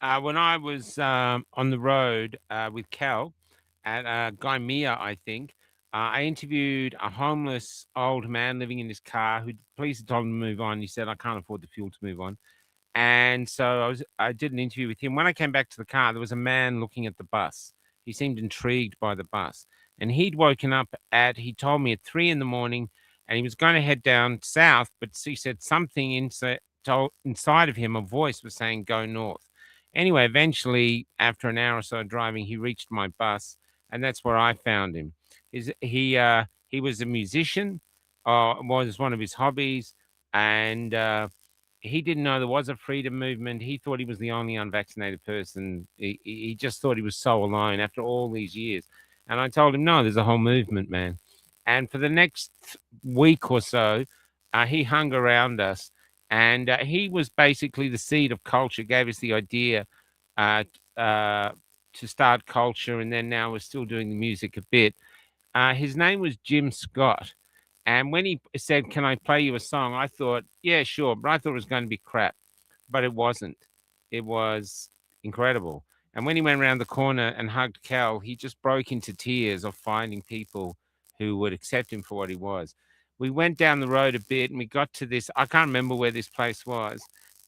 When I was on the road with Cal at Gaimea, I think, I interviewed a homeless old man living in his car who the police had told him to move on. He said, I can't afford the fuel to move on. And so I did an interview with him. When I came back to the car, there was a man looking at the bus. He seemed intrigued by the bus. And he'd woken up he told me at 3 in the morning, and he was going to head down south, but he said something inside of him, a voice was saying, go north. Anyway, eventually, after an hour or so driving, he reached my bus, and that's where I found him. He was a musician, was one of his hobbies, and he didn't know there was a freedom movement. He thought he was the only unvaccinated person. He just thought he was so alone after all these years. And I told him, no, there's a whole movement, man. And for the next week or so, he hung around us. And he was basically the seed of culture, gave us the idea uh, to start culture. And then now we're still doing the music a bit. His name was Jim Scott. And when he said, can I play you a song? I thought, yeah, sure. But I thought it was going to be crap. But it wasn't. It was incredible. And when he went around the corner and hugged Cal, he just broke into tears of finding people who would accept him for what he was. We went down the road a bit and we got to this. I can't remember where this place was.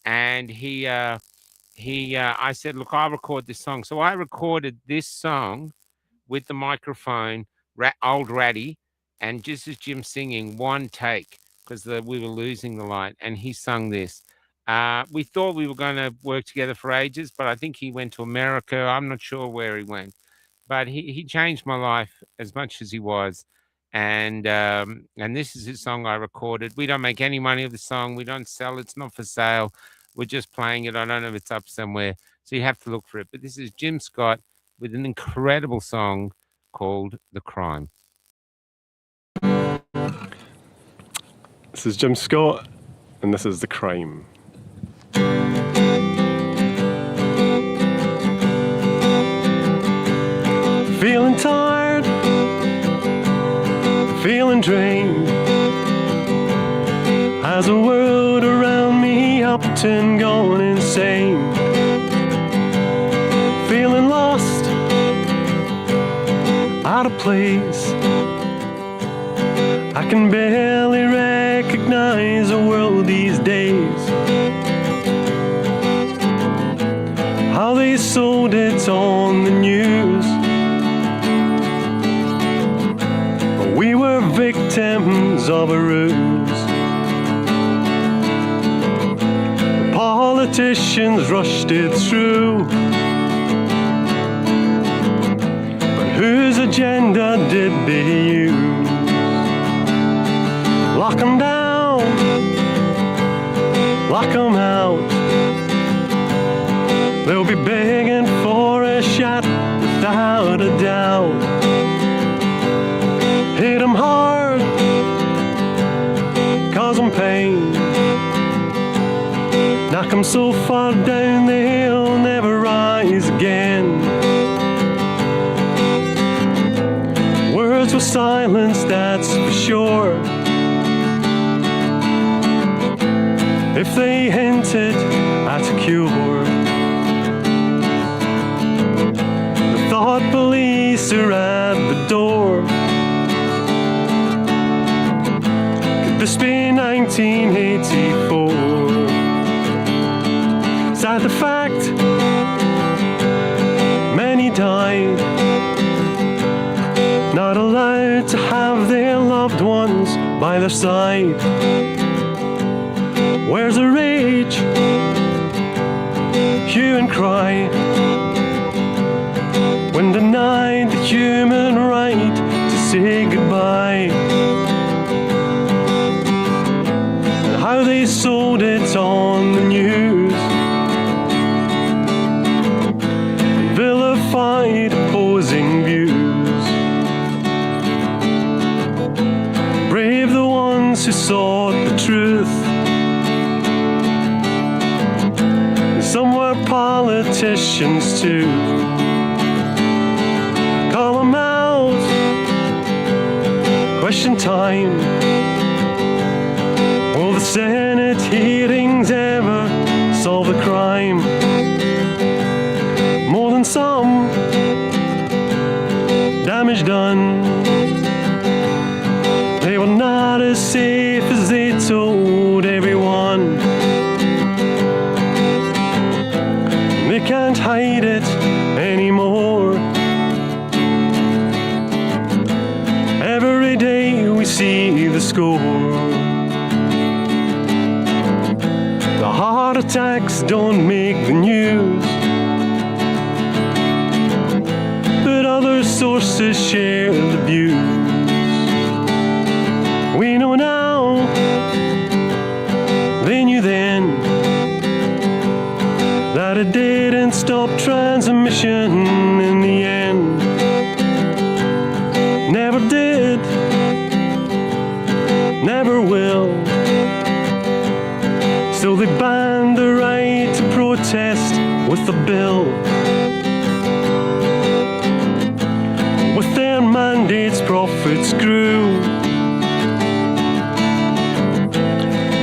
And I said, look, I'll record this song. So I recorded this song with the microphone, old Ratty, and just as Jim singing, one take, because we were losing the light, and he sung this. We thought we were going to work together for ages, but I think he went to America. I'm not sure where he went, but he changed my life as much as he was. And this is his song I recorded. We don't make any money of the song. We don't sell it. It's not for sale. We're just playing it. I don't know if it's up somewhere, so you have to look for it. But this is Jim Scott with an incredible song called The Crime. This is Jim Scott, and this is The Crime. Feeling tired, feeling drained. Has the world around me upped and gone insane? Feeling lost, out of place. I can barely recognize the world these days. How they sold it on the news. We were victims of a ruse. The politicians rushed it through. But whose agenda did they use? Lock 'em down, lock 'em out. They'll be begging for a shot without a doubt. Hit 'em hard, cause 'em pain. Knock 'em so far down they'll never rise again. Words were silenced, that's for sure. If they hinted at a cure, the thought police are at the door. Could this be 1984? Sad the fact, many died, not allowed to have their loved ones by their side. Where's the rage, hue and cry, when denied the human right to say goodbye? And how they sold it on the news, vilified opposing views. Brave the ones who sought the truth. Some were politicians too. Call 'em out, question time. Will the Senate hearings ever solve the crime? some damage done. They were not as safe as they told everyone. They can't hide it anymore. Every day we see the score. The heart attacks don't make the news, but other sources share the views. We know now, they knew then, that it didn't stop transmission in the end. Never did, never will. Still they banned the right to protest with the bill. With their mandates, profits grew,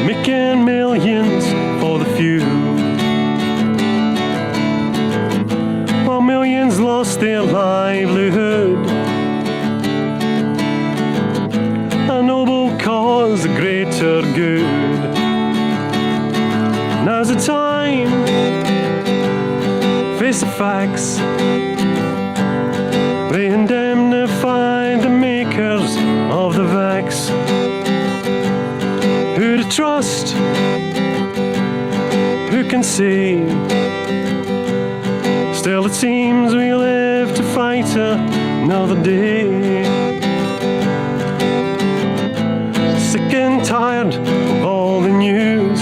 making millions for the few, while millions lost their livelihood. A noble cause, a greater good. Now's the time, face the facts. They indemnified the makers of the vax. Who to trust, who can say? Still it seems we live to fight another day. Sick and tired of all the news.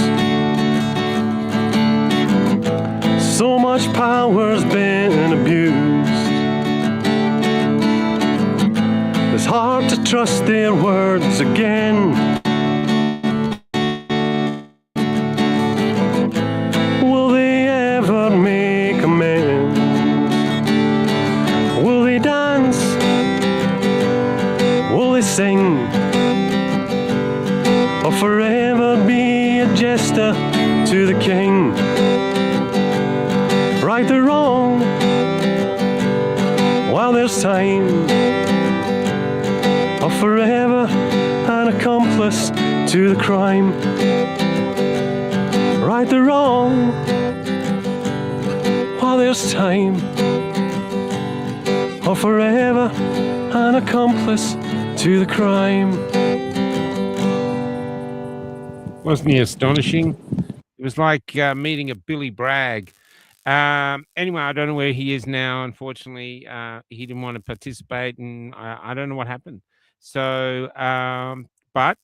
So much power's been abused. It's hard to trust their words again. Will they ever make amends? Will they dance? Will they sing? Or forever be a jester to the king? Right or wrong, while there's time, or forever an accomplice to the crime. Right or wrong, while there's time, or forever an accomplice to the crime. Wasn't he astonishing? It was like meeting a Billy Bragg. Anyway, I don't know where he is now. Unfortunately, he didn't want to participate, and I don't know what happened. So, but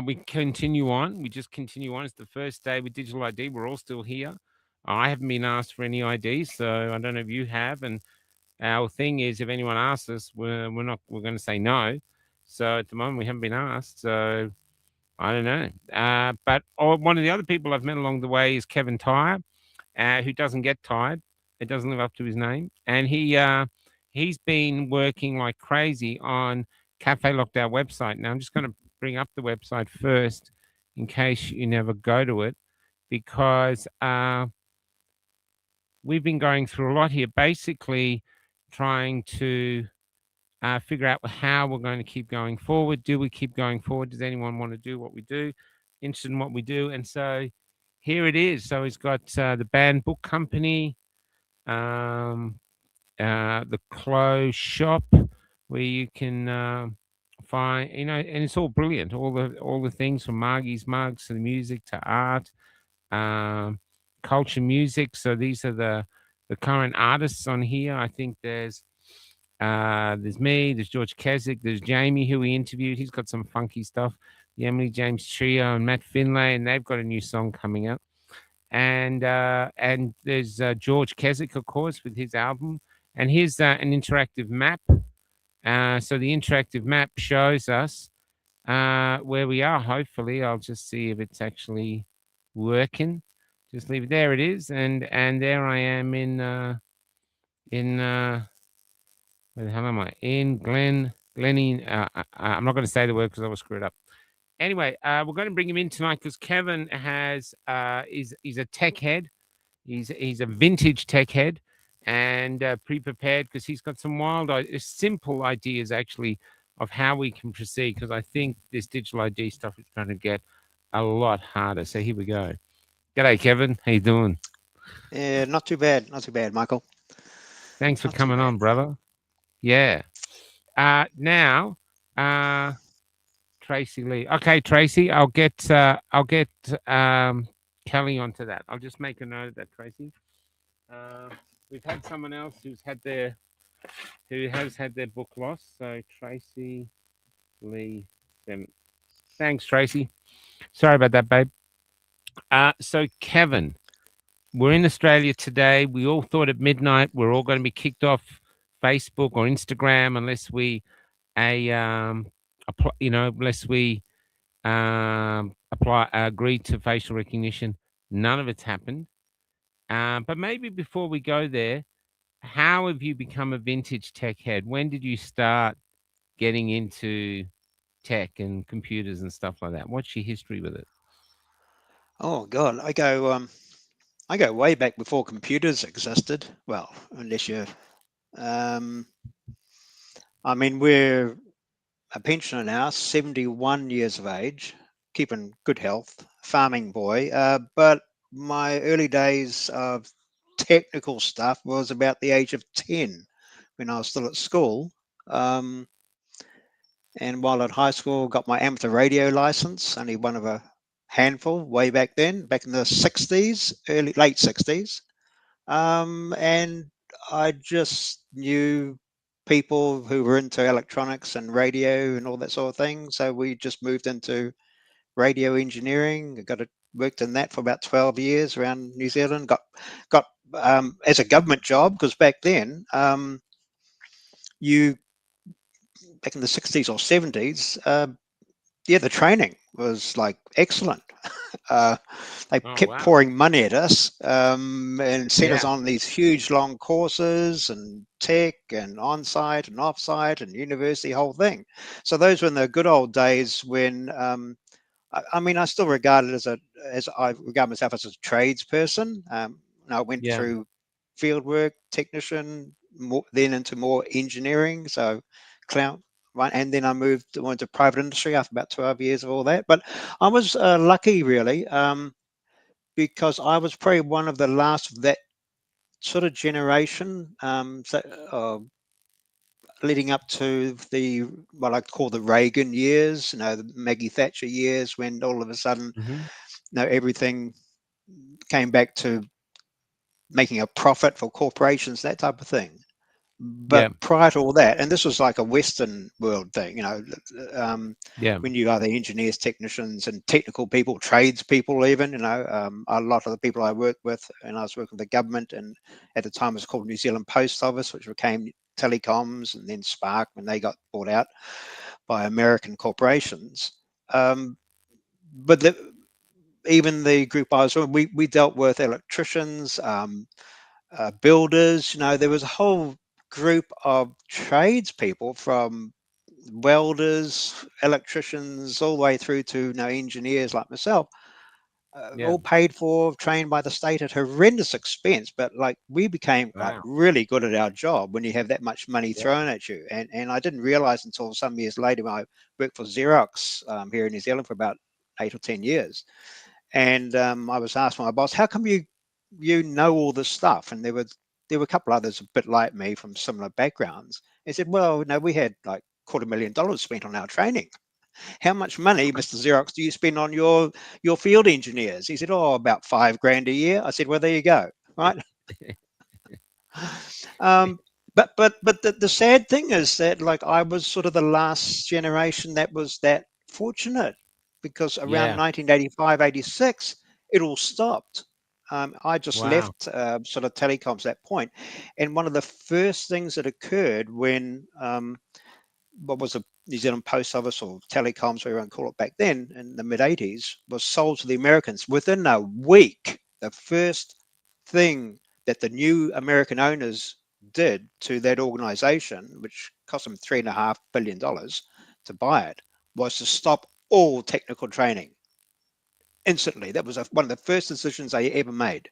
we continue on. We just continue on. It's the first day with digital ID. We're all still here. I haven't been asked for any ID, so I don't know if you have. And our thing is, if anyone asks us, we're not. We're going to say no. So at the moment, we haven't been asked. So I don't know. But one of the other people I've met along the way is Kevin Tyre, who doesn't get tired. It doesn't live up to his name. And he's been working like crazy on Café Locked Out website. Now, I'm just going to bring up the website first in case you never go to it, because we've been going through a lot here, basically trying to figure out how we're going to keep going forward. Do we keep going forward? Does anyone want to do what we do? Interested in what we do? And so here it is. So he's got the Banned Book Company, the clothes shop, where you can find, and it's all brilliant. All the things from Margie's mugs to the music to art, culture music. So these are the current artists on here. I think there's me, there's George Keswick, there's Jamie, who we interviewed. He's got some funky stuff. The Emily James Trio and Matt Finlay, and they've got a new song coming up. And there's George Keswick, of course, with his album. And here's an interactive map. So the interactive map shows us where we are. Hopefully, I'll just see if it's actually working. Just leave it there. It is, and there I am in where the hell am I? In Glennie. I'm not going to say the word because I will screw it up. Anyway, we're going to bring him in tonight because Kevin he's a tech head. He's a vintage tech head, and pre-prepared because he's got some simple ideas actually of how we can proceed. Because I think this digital ID stuff is going to get a lot harder. So here we go. G'day, Kevin. How you doing? Yeah, not too bad, Michael. Thanks for Not too coming bad. on, brother. Yeah. Now, uh, Tracy Lee. Okay, Tracy, I'll get Kelly onto that. I'll just make a note of that, Tracy. Uh, we've had someone else who has had their book lost. So Tracy Lee. Thanks, Tracy. Sorry about that, babe. So Kevin, we're in Australia today. We all thought at midnight we're all going to be kicked off Facebook or Instagram unless we a unless we apply agree to facial recognition. None of it's happened. But maybe before we go there, how have you become a vintage tech head? When did you start getting into tech and computers and stuff like that? What's your history with it? Oh God, I go way back before computers existed. Well, unless you, um, I mean, we're a pensioner now, 71 years of age, keeping good health, farming boy. But my early days of technical stuff was about the age of 10 when I was still at school. Um, And while at high school, got my amateur radio license, only one of a handful way back then, back in the 60s, late 60s. And I just knew people who were into electronics and radio and all that sort of thing. So we just moved into radio engineering. Worked in that for about 12 years around New Zealand. Got as a government job because back then you back in the 60s or 70s, yeah, the training was like excellent. Uh, they Oh kept wow. pouring money at us and sent us Yeah. on these huge long courses and tech and on-site and off-site and university, whole thing. So those were in the good old days when I mean, I still regard it as I regard myself as a tradesperson. And I went Yeah. through fieldwork technician, then into more engineering. So, cloud, right, and then I went to private industry after about 12 years of all that. But I was lucky, really, because I was probably one of the last of that sort of generation. Leading up to the what I call the Reagan years, the Maggie Thatcher years, when all of a sudden, Hmm. everything came back to making a profit for corporations, that type of thing. But Yeah. prior to all that, and this was like a Western world thing, um, Yeah. when you are the engineers, technicians, and technical people, tradespeople, even, a lot of the people I worked with, and I was working with the government, and at the time it was called New Zealand Post Office, which became Telecoms, and then Spark when they got bought out by American corporations. Um, but even the group I was with, we dealt with electricians, builders. There was a whole group of tradespeople from welders, electricians, all the way through to engineers like myself, Yeah. all paid for, trained by the state at horrendous expense. But like we became like Wow. really good at our job when you have that much money Yeah. thrown at you. And I didn't realize until some years later when I worked for Xerox here in New Zealand for about 8 or 10 years, and I was asked by my boss, "How come you know all this stuff?" And there were a couple others a bit like me from similar backgrounds. He said, "Well, no, we had like $250,000 spent on our training. How much money, Mr. Xerox, do you spend on your field engineers?" He said, "Oh, about 5 grand a year." I said, "Well, there you go, right." Um, but the sad thing is that like I was sort of the last generation that was that fortunate, because around Yeah. 1985, 86, it all stopped. I just Wow. left sort of telecoms at that point, and one of the first things that occurred when what was the New Zealand Post Office or telecoms, whatever you want to call it, back then in the mid 80s, was sold to the Americans within a week. The first thing that the new American owners did to that organization, which cost them $3.5 billion to buy it, was to stop all technical training instantly. That was one of the first decisions they ever made.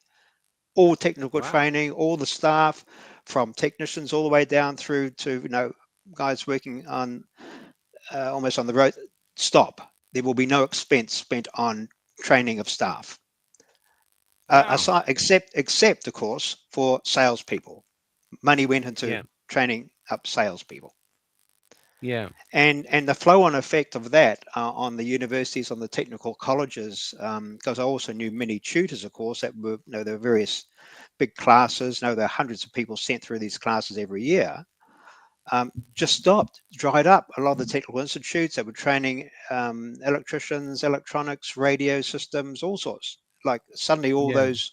all technical Wow. training, all the staff, from technicians all the way down through to guys working on almost on the road. Stop. There will be no expense spent on training of staff, Wow. aside except of course for salespeople. Money went into Yeah. training up salespeople. Yeah. And the flow-on effect of that on the universities, on the technical colleges, because I also knew many tutors, of course, that were, there were various big classes. There are hundreds of people sent through these classes every year. Just stopped, dried up. A lot of the technical institutes that were training electricians, electronics, radio systems, all sorts. Like suddenly, all Yeah. those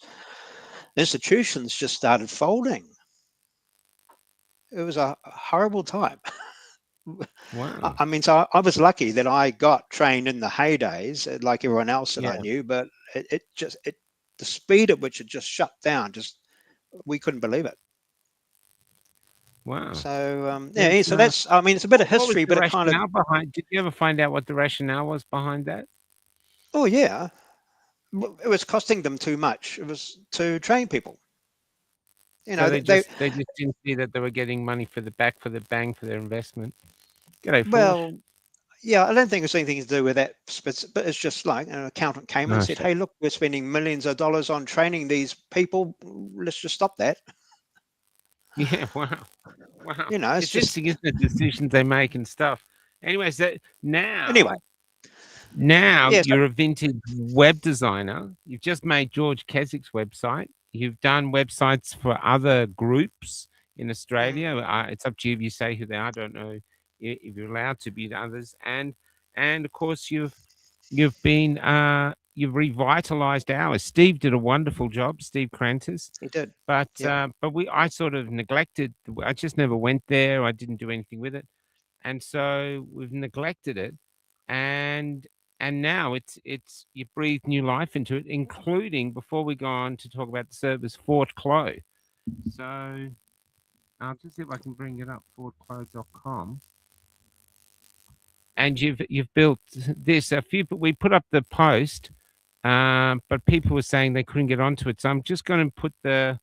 institutions just started folding. It was a horrible time. I Wow. I mean, so I was lucky that I got trained in the heydays, like everyone else that I Yeah. knew. But the speed at which it just shut down, just we couldn't believe it. Wow. So There's, yeah, so that's, I mean, it's a bit of what was history, the but it kind of, rationale behind? Did you ever find out what the rationale was behind that? oh yeah, it was costing them too much. It was to train people. So they They, just didn't see that they were getting money for the back for the bang for their investment. G'day, Forge. well, yeah, I don't think it's anything to do with that, but it's just like an accountant came and Oh, said, "Hey, look, we're spending millions of dollars on training these people. Let's just stop that." yeah. Wow. Wow. It's It's just interesting, isn't it? Decisions they make and stuff. Anyway, so anyway. now Yeah, so, you're a vintage web designer. You've just made George Kesik's website. You've done websites for other groups in mm, Australia. It's up to you if you say who they are. I don't know if you're allowed to be others. And of course you've revitalized ours. Steve did a wonderful job, Steve Crantis. he did. But Yep. I sort of neglected. I just never went there. I didn't do anything with it, and so we've neglected it. And now it's you breathe new life into it, including, before we go on to talk about the service, Fort Clo. So I'll just see if I can bring it up, fortclo.com. And you've built this. A few, we put up the post, but people were saying they couldn't get onto it. So I'm just going to put the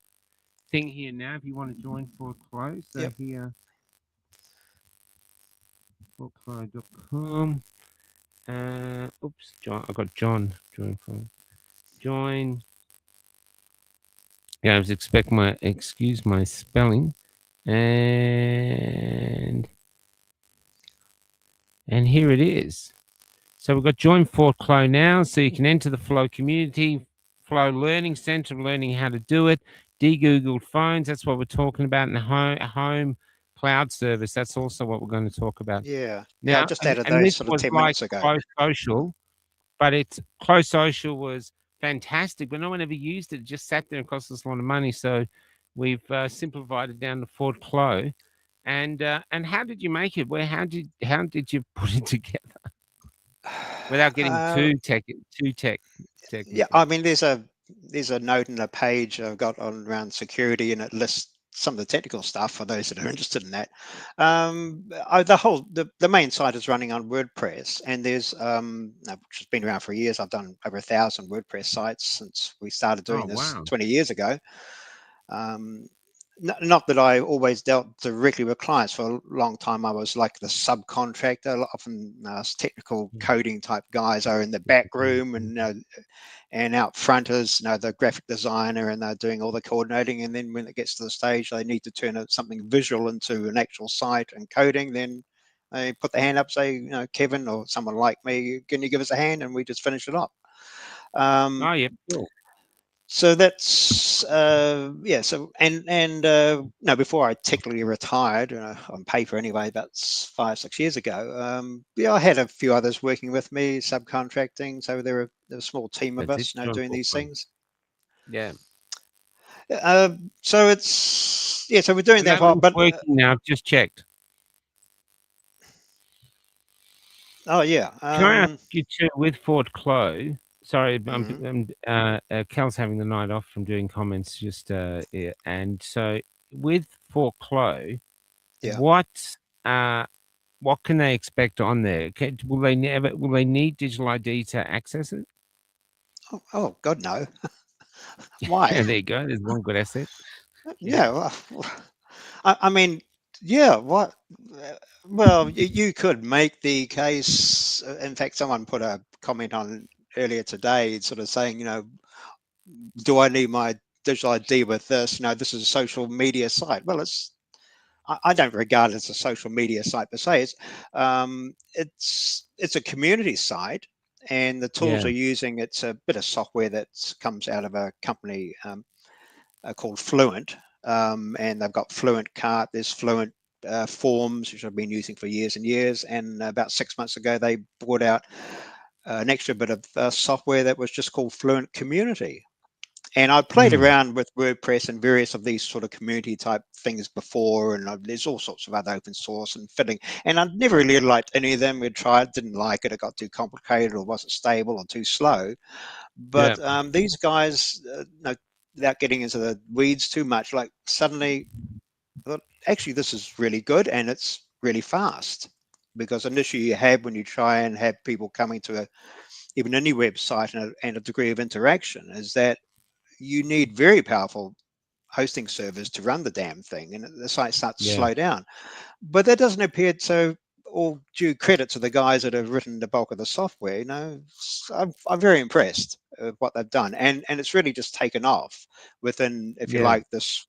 thing here now. If you want to join Fort Clo, so Yep. here, fortclo.com. Oops, John. I got John. Join. Yeah, I was expecting excuse my spelling, and here it is. So we've got Join Fort Clo now, so you can enter the Flow community, Flow Learning Center, learning how to do it. De-Googled phones, that's what we're talking about, and home cloud service. That's also what we're going to talk about Yeah. Yeah. I now. just And, added and those this sort of was 10 like minutes ago. Close Social, but it's Close Social was fantastic, but no one ever used it. It just sat there and cost us a lot of money. So we've simplified it down to Fort Clo. And how did you make it? How did you put it together without getting Uh, too yeah. technical? I mean, there's a note in a page I've got on around security, and it lists some of the technical stuff for those that are interested in that. The main site is running on WordPress, and there's which has been around for years. I've done over 1,000 WordPress sites since we started Oh doing this wow, 20 years ago. Um, not that I always dealt directly with clients. For a long time, I was like the subcontractor. Often, technical coding type guys are in the back room, and out front is the graphic designer, and they're doing all the coordinating. And then when it gets to the stage, they need to turn something visual into an actual site and coding. Then they put the hand up, say, Kevin or someone like me, can you give us a hand? And we just finish it up. Um, oh yeah, cool. so that's yeah. So no, before I technically retired on paper anyway, about 5-6 years ago. Yeah, I had a few others working with me, subcontracting. So there were a small team of That's it, us, John doing Fort these Clo. things. Yeah, So it's yeah. So we're doing and that that while, link's but working now. I've just checked. oh yeah. Can I ask you too, with Fort Clo? Sorry, Mhm, Cal's having the night off from doing comments. Just yeah, and so with Fort Clo, yeah. what uh, what can they expect on there? Will they need digital ID to access it? Oh God, no. Why? Yeah, there you go. There's one good asset. Yeah. Yeah, well, I mean, yeah, what? Well, you could make the case. In fact, someone put a comment on earlier today, sort of saying, do I need my digital ID with this? This is a social media site. Well, I don't regard it as a social media site per se. It's a community site, and the tools Yeah. are using. It's a bit of software that comes out of a company called Fluent, and they've got Fluent Cart. There's Fluent Forms, which I've been using for years and years. And about 6 months ago, they brought out an extra bit of software that was just called Fluent Community. And I played Mm. around with WordPress and various of these sort of community type things before, and there's all sorts of other open source and fitting. And I never really liked any of them. We tried, didn't like it. It got too complicated, or wasn't stable, or too slow. Yeah. But these guys, without getting into the weeds too much, like suddenly, thought, actually, this is really good and it's really fast. Because an issue you have when you try and have people coming to even any website and a degree of interaction is that you need very powerful hosting servers to run the damn thing, and the site starts to Yeah. slow down. But that doesn't appear to all due credit to the guys that have written the bulk of the software. I'm very impressed with what they've done, and it's really just taken off within, if you Yeah. like, this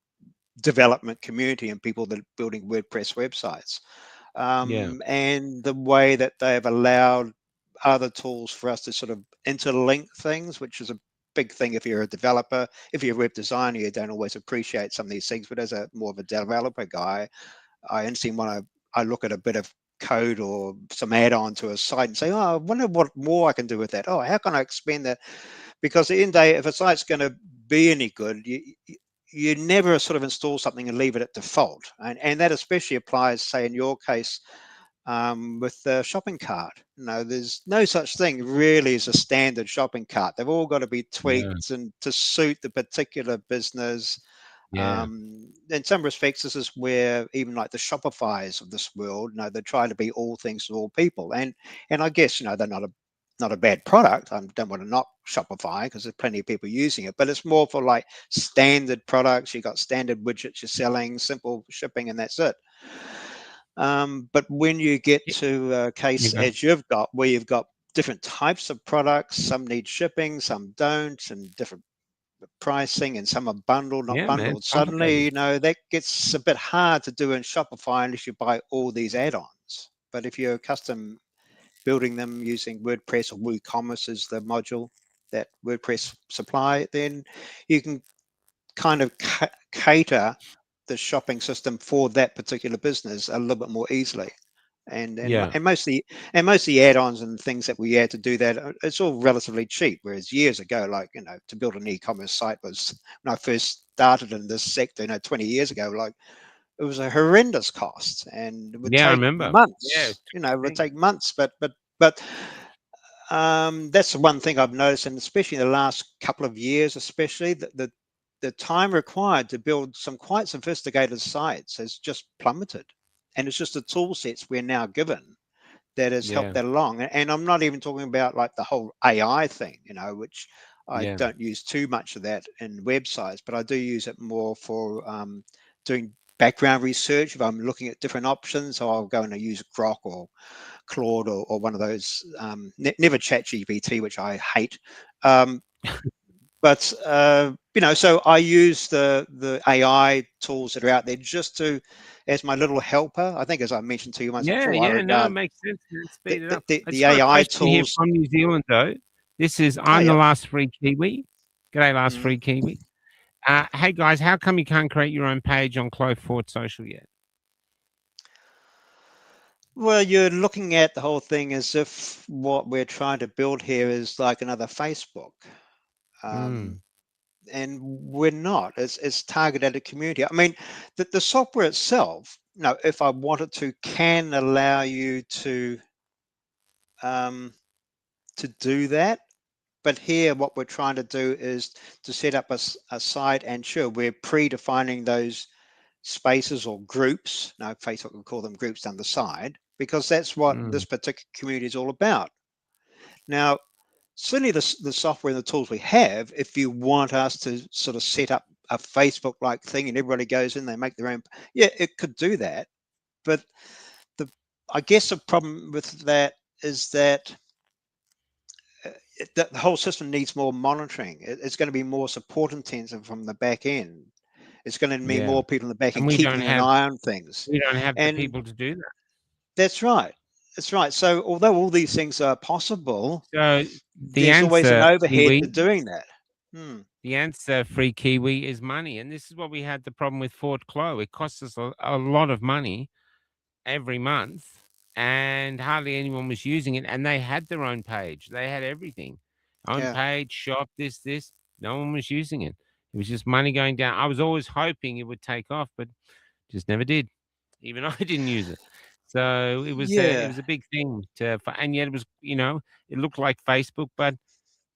development community and people that are building WordPress websites, Yeah. and the way that they have allowed other tools for us to sort of interlink things, which is a big thing if you're a developer. If you're a web designer, you don't always appreciate some of these things, but as a more of a developer guy, I instantly want to, I look at a bit of code or some add-on to a site and say, oh, I wonder what more I can do with that. Oh, how can I expand that? Because at the end of the day, if a site's going to be any good, you never sort of install something and leave it at default. And that especially applies, say, in your case, with the shopping cart. There's no such thing really as a standard shopping cart. They've all got to be Yeah. tweaked and to suit the particular business. Yeah. In some respects, this is where even like the Shopify's of this world, they try to be all things to all people. And I guess they're not a bad product. I don't want to knock Shopify because there's plenty of people using it, but it's more for like standard products. You got standard widgets you're selling, simple shipping, and that's it. But when you get Y- to a You case go. as you've got, where you've got different types of products, some need shipping, some don't, and different pricing, and some are bundled, not Yeah, man. bundled. It's Suddenly, complicated. that gets a bit hard to do in Shopify unless you buy all these add-ons. But if you're custom building them using WordPress, or WooCommerce is the module that WordPress supply, then you can kind of cater the shopping system for that particular business a little bit more easily. And and Yeah. and mostly and most of the add-ons and things that we had to do that, it's all relatively cheap. Whereas years ago, like to build an e-commerce site was, when I first started in this sector, 20 years ago, like it was a horrendous cost, and it would Yeah, I take remember. Yeah, months. it's It would 2018. take months, but that's the one thing I've noticed, and especially in the last couple of years, especially the time required to build some quite sophisticated sites has just plummeted, and it's just the tool sets we're now given that has helped Yeah. that along. And I'm not even talking about like the whole AI thing, which I Yeah. don't use too much of that in websites, but I do use it more for doing background research. If I'm looking at different options, so I'll go and use Grok or Claude, or one of those. Never Chat GPT, which I hate. Um, but so I use the AI tools that are out there just to, as my little helper. I think, as I mentioned to you once Yeah, before, I yeah, no, it regard makes sense, man. the Speed it the, up. the, I just the got a AI question here tools. from New Zealand, though. This is Oh I'm the yeah. last free Kiwi. G'day, last Mm. free Kiwi. Hey guys, how come you can't create your own page on Clove Fort Social yet? Well, you're looking at the whole thing as if what we're trying to build here is like another Facebook. Um, Mm, and we're not. It's targeted at a community. I mean, the software itself, if I wanted to, can allow you um, to do that. But here, what we're trying to do is to set up a site, and sure, we're predefining those spaces or groups. Now, Facebook will call them groups down the side, because that's what mm, this particular community is all about. Now, certainly the software and the tools we have, if you want us to sort of set up a Facebook like thing and everybody goes in, they make their own, yeah, it could do that. But the, I guess the problem with that is that the whole system needs more monitoring. It's going to be more support intensive from the back end. It's going to need Yeah, more people in the back and end keeping an eye on things. we don't have the And people to do that. that's right. That's right. So although all these things are possible, So the there's always an answer, overhead Kiwi, to doing that. Hmm. the answer, free Kiwi, is money, and this is what we had the problem with Fort Clo. It cost us a lot of money every month, and hardly anyone was using it. And they had their own page; they had everything, own Yeah. page, shop, this. No one was using it. It was just money going down. I was always hoping it would take off, but just never did. Even I didn't use it. So it Yeah. was a big thing and yet it was, it looked like Facebook, but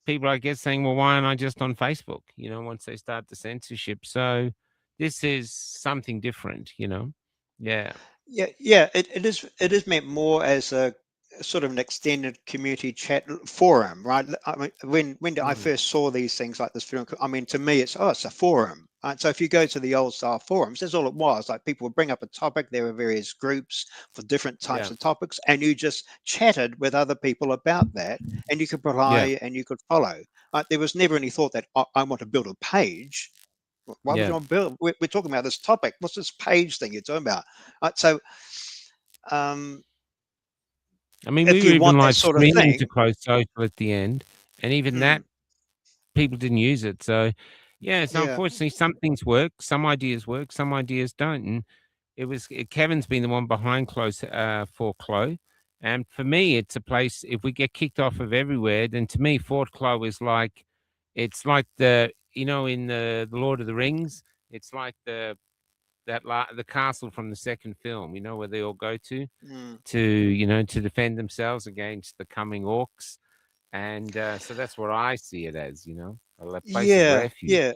people, I guess, saying, well, why aren't I just on Facebook? Once they start the censorship. So this is something different. Yeah. Yeah, yeah, it is meant more as a sort of an extended community chat forum, right? I mean, when I Mm, first saw these things like this film, I mean, to me, it's a forum. Right? So if you go to the old style forums, that's all it was. Like people would bring up a topic, there were various groups for different types yeah. of topics, and you just chatted with other people about that, and you could Yeah. reply and you could follow. There was never any thought that I want to build a page. Why would you Yeah. want to build? We're talking about this topic. What's this page thing you're talking about? So um, I mean, we if were you even want that live sort of streaming to thing, close social at the end. And even hmm, that, people didn't use it. So, yeah. So yeah, unfortunately, some things work, some ideas don't. And Kevin's been the one behind close Fort Clo, and for me, it's a place. If we get kicked off of everywhere, then to me, Fort Clo is like, it's like in the Lord of the Rings, it's like the castle from the second film. Where they all go mm, to defend themselves against the coming orcs, and so that's what I see it as. A place of yeah, refuge. yeah.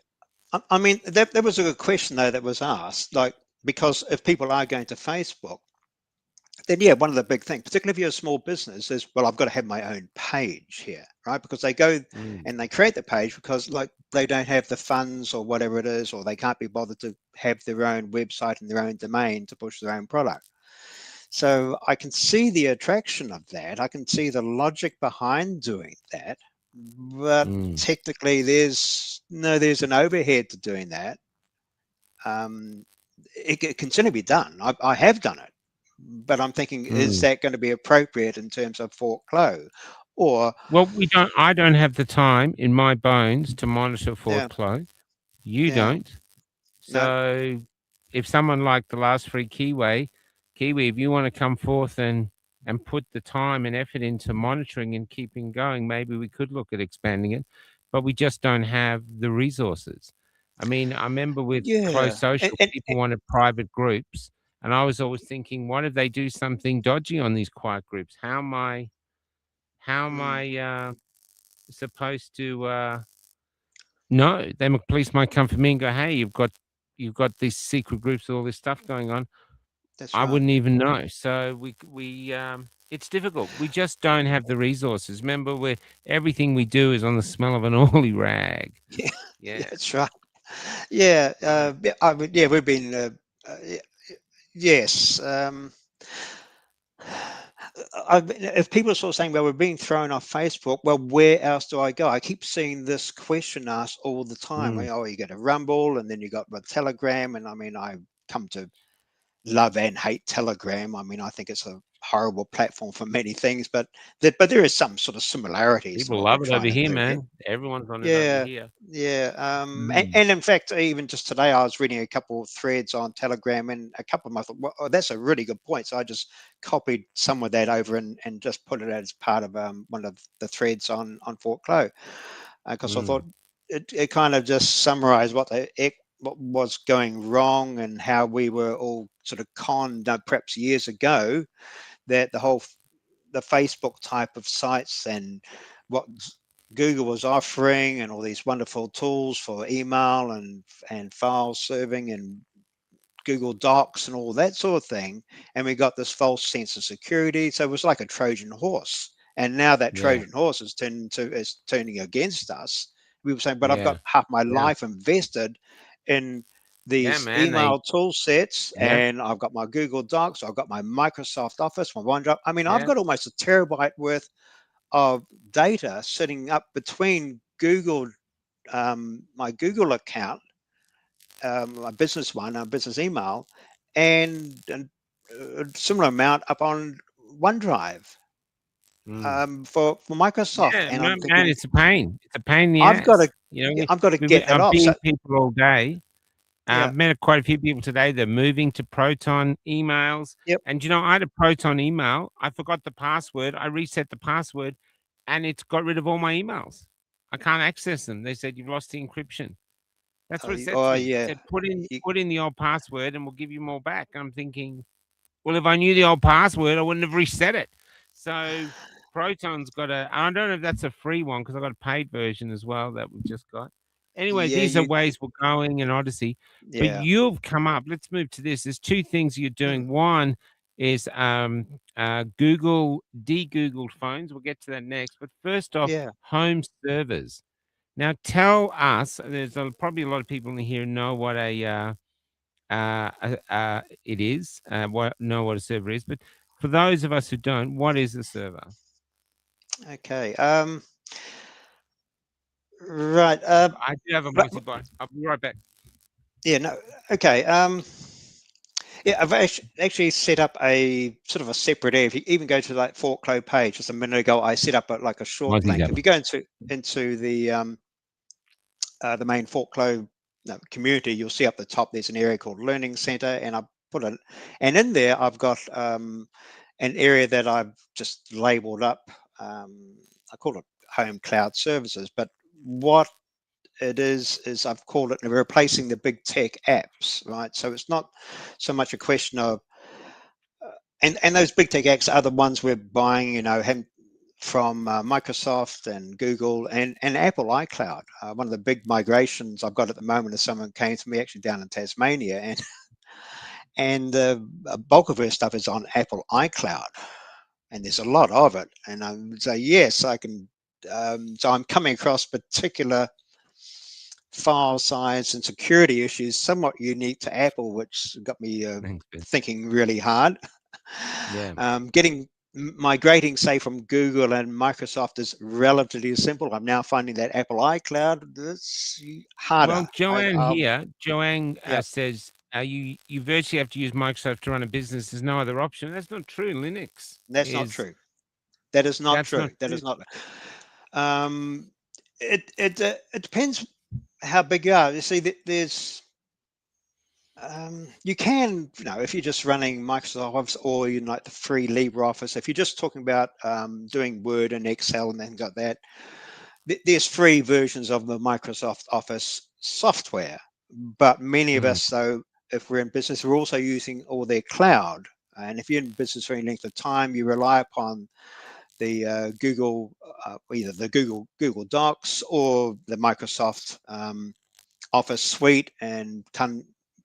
I mean, that was a good question though that was asked. Like, because if people are going to Facebook, then yeah, one of the big things, particularly if you're a small business, is well, I've got to have my own page here, right? Because they go Mm, and they create the page because like they don't have the funds or whatever it is, or they can't be bothered to have their own website and their own domain to push their own product. So I can see the attraction of that. I can see the logic behind doing that. But mm, technically, there's an overhead to doing that. Um, it can certainly be done. I have done it, but I'm thinking, is mm. that going to be appropriate in terms of Fort Clo? Or Well, we don't. I don't have the time in my bones to monitor Fort yeah, Clo. You yeah, don't. no, So, if someone like the last free Kiwi, if you want to come forth and put the time and effort into monitoring and keeping going, maybe we could look at expanding it. But we just don't have the resources. I mean, I remember with closed yeah, social, people wanted private groups, and I was always thinking, what if they do something dodgy on these quiet groups? How am I mm, supposed to no, then the police might come for me and go, "Hey, you've got these secret groups, all this stuff going on." that's I right. wouldn't even know. So it's difficult. We just don't have the resources. Remember, we everything we do is on the smell of an oily rag. Yeah, yeah, Yeah. that's right. Yeah, Yeah. yeah, yeah, we've been yes. If people are sort of saying, well, we're being thrown off Facebook, well, where else do I go? I keep seeing this question asked all the time. Mm, Oh, you get a Rumble, and then you got the Telegram. And I mean, I come to love and hate Telegram. I mean, I think it's a horrible platform for many things, but there is some sort of similarities to people what we're love it over trying to here, do here. man. Everyone's on it over Yeah, here. yeah. And, Mm, and in fact, even just today, I was reading a couple of threads on Telegram, and a couple of them I thought, well, oh, that's a really good point. So I just copied some of that over and just put it as part of one of the threads on Fort Clo, because I mm, thought it kind of just summarized what was going wrong and how we were all sort of conned perhaps years ago that the Facebook type of sites and what Google was offering and all these wonderful tools for email and file serving and Google Docs and all that sort of thing. And we got this false sense of security. So it was like a Trojan horse. And now that Yeah. Trojan horse is turning against us. We were saying, but I've got Yeah. half my Yeah. life invested in Yeah, these man. email tool sets, Yeah. and I've got my Google Docs, I've got my Microsoft Office, my OneDrive. I mean, I've Yeah. got almost a terabyte worth of data sitting up between Google, my Google account, my business one, a business email, and a similar amount up on OneDrive, Mm. for Microsoft. Yeah, And I'm man, thinking, it's a pain. It's a pain in the I've got to, ass. You know, I've got to get that I've off. been So with people all day. yeah, I've met quite a few people today. They're moving to Proton emails. yep. And you know, I had a Proton email. I forgot the password. I reset the password and it's got rid of all my emails. I can't access them. They said you've lost the encryption. That's what it said to Oh me. It yeah, said you, put in the old password and we'll give you more back. I'm thinking, well, if I knew the old password, I wouldn't have reset it. So Proton's got I don't know if that's a free one because I got a paid version as well that we've just got. Anyway, yeah, these are ways we're going in Odyssey. But yeah. you've come up. Let's move to this. There's two things you're Mm, doing. One is Google de-Googled phones. We'll get to that next. But first off, yeah. home servers. Now tell us. There's probably a lot of people in here who know what it is, what know what a server is. But for those of us who don't, what is a server? Okay. Right. I do have a Right, multi-bot. I'll be right back. yeah. No. Okay. Yeah, I've actually set up a sort of a separate area. If you even go to like Forklow page, just a minute ago, I set up like a short link. If you go into the main Forklow community, you'll see up the top there's an area called Learning Center, and I put it, and in there I've got an area that I've just labeled up. I call it Home Cloud Services, but what it is I've called it replacing the big tech apps, right? So it's not so much a question of and those big tech apps are the ones we're buying, from Microsoft and Google and Apple iCloud. One of the big migrations I've got at the moment is someone came to me actually down in Tasmania, and the bulk of her stuff is on Apple iCloud, and there's a lot of it. And I would say yes, I can. So I'm coming across particular file size and security issues somewhat unique to Apple, which got me Thanks, Ben. thinking really hard. Yeah. Getting migrating, say, from Google and Microsoft is relatively simple. I'm now finding that Apple iCloud is harder. Well, Joanne here, Joanne Yeah, says you virtually have to use Microsoft to run a business. There's no other option. That's not true. Linux that's not is true. That is not that's true. not That true. is not. Um, it depends how big you are. You see, there's you can, if you're just running Microsoft Office or you like the free LibreOffice, if you're just talking about doing Word and Excel and things like that, there's free versions of the Microsoft Office software. But many of Mm, us, though, if we're in business, we're also using all their cloud. And if you're in business for any length of time, you rely upon the Google, either the Google Docs or the Microsoft Office suite, and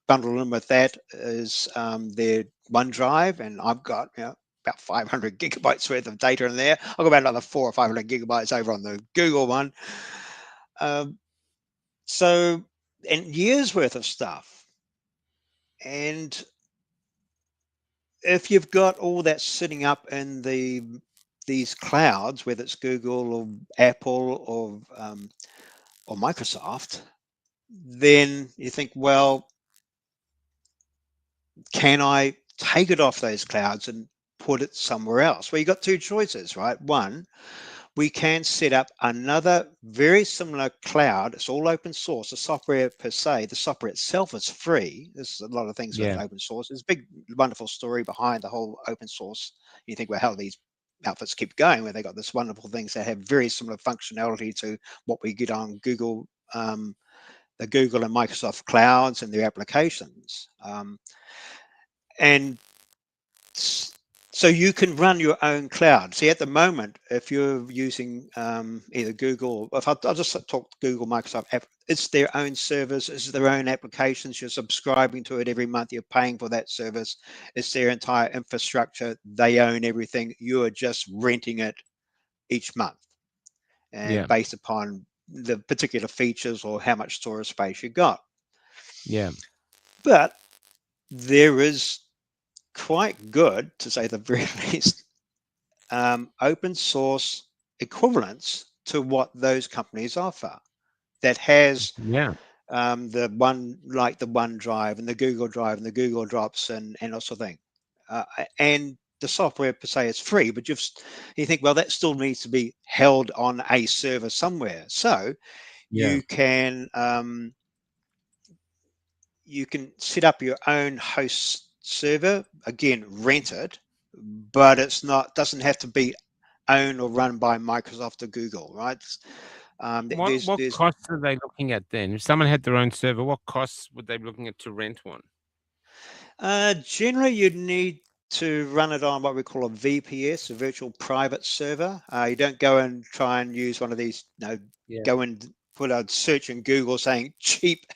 bundle in with that is their OneDrive, and I've got about 500 gigabytes worth of data in there. I've got about another 400 or 500 gigabytes over on the Google one. Um, so, and years worth of stuff. And if you've got all that sitting up in these clouds, whether it's Google or Apple or Microsoft, then you think, well, can I take it off those clouds and put it somewhere else? Well, you got two choices, right? One, we can set up another very similar cloud. It's all open source. The software per se, the software itself is free. There's a lot of things with yeah. open source. There's a big, wonderful story behind the whole open source. You think, well, how these outfits keep going, where they got this wonderful things that have very similar functionality to what we get on Google, the Google and Microsoft clouds and their applications. And so you can run your own cloud. See, at the moment, if you're using either Google, if I'll just talk Google, Microsoft, it's their own service, it's their own applications. You're subscribing to it every month. You're paying for that service. It's their entire infrastructure. They own everything. You are just renting it each month, and Yeah. based upon the particular features or how much storage space you got. Yeah. But there is quite good, to say the very least, open source equivalents to what those companies offer that has Yeah. the one like the OneDrive and the Google Drive and the Google Drops and that sort of thing. And the software per se is free, but you think, well, that still needs to be held on a server somewhere. So Yeah. you can set up your own host server, again, rent it, but it's not doesn't have to be owned or run by Microsoft or Google, right? What There's costs are they looking at then? If someone had their own server, what costs would they be looking at to rent one? Generally, you'd need to run it on what we call a VPS, a virtual private server. You don't go and try and use one of these, Yeah. go and put a search in Google saying cheap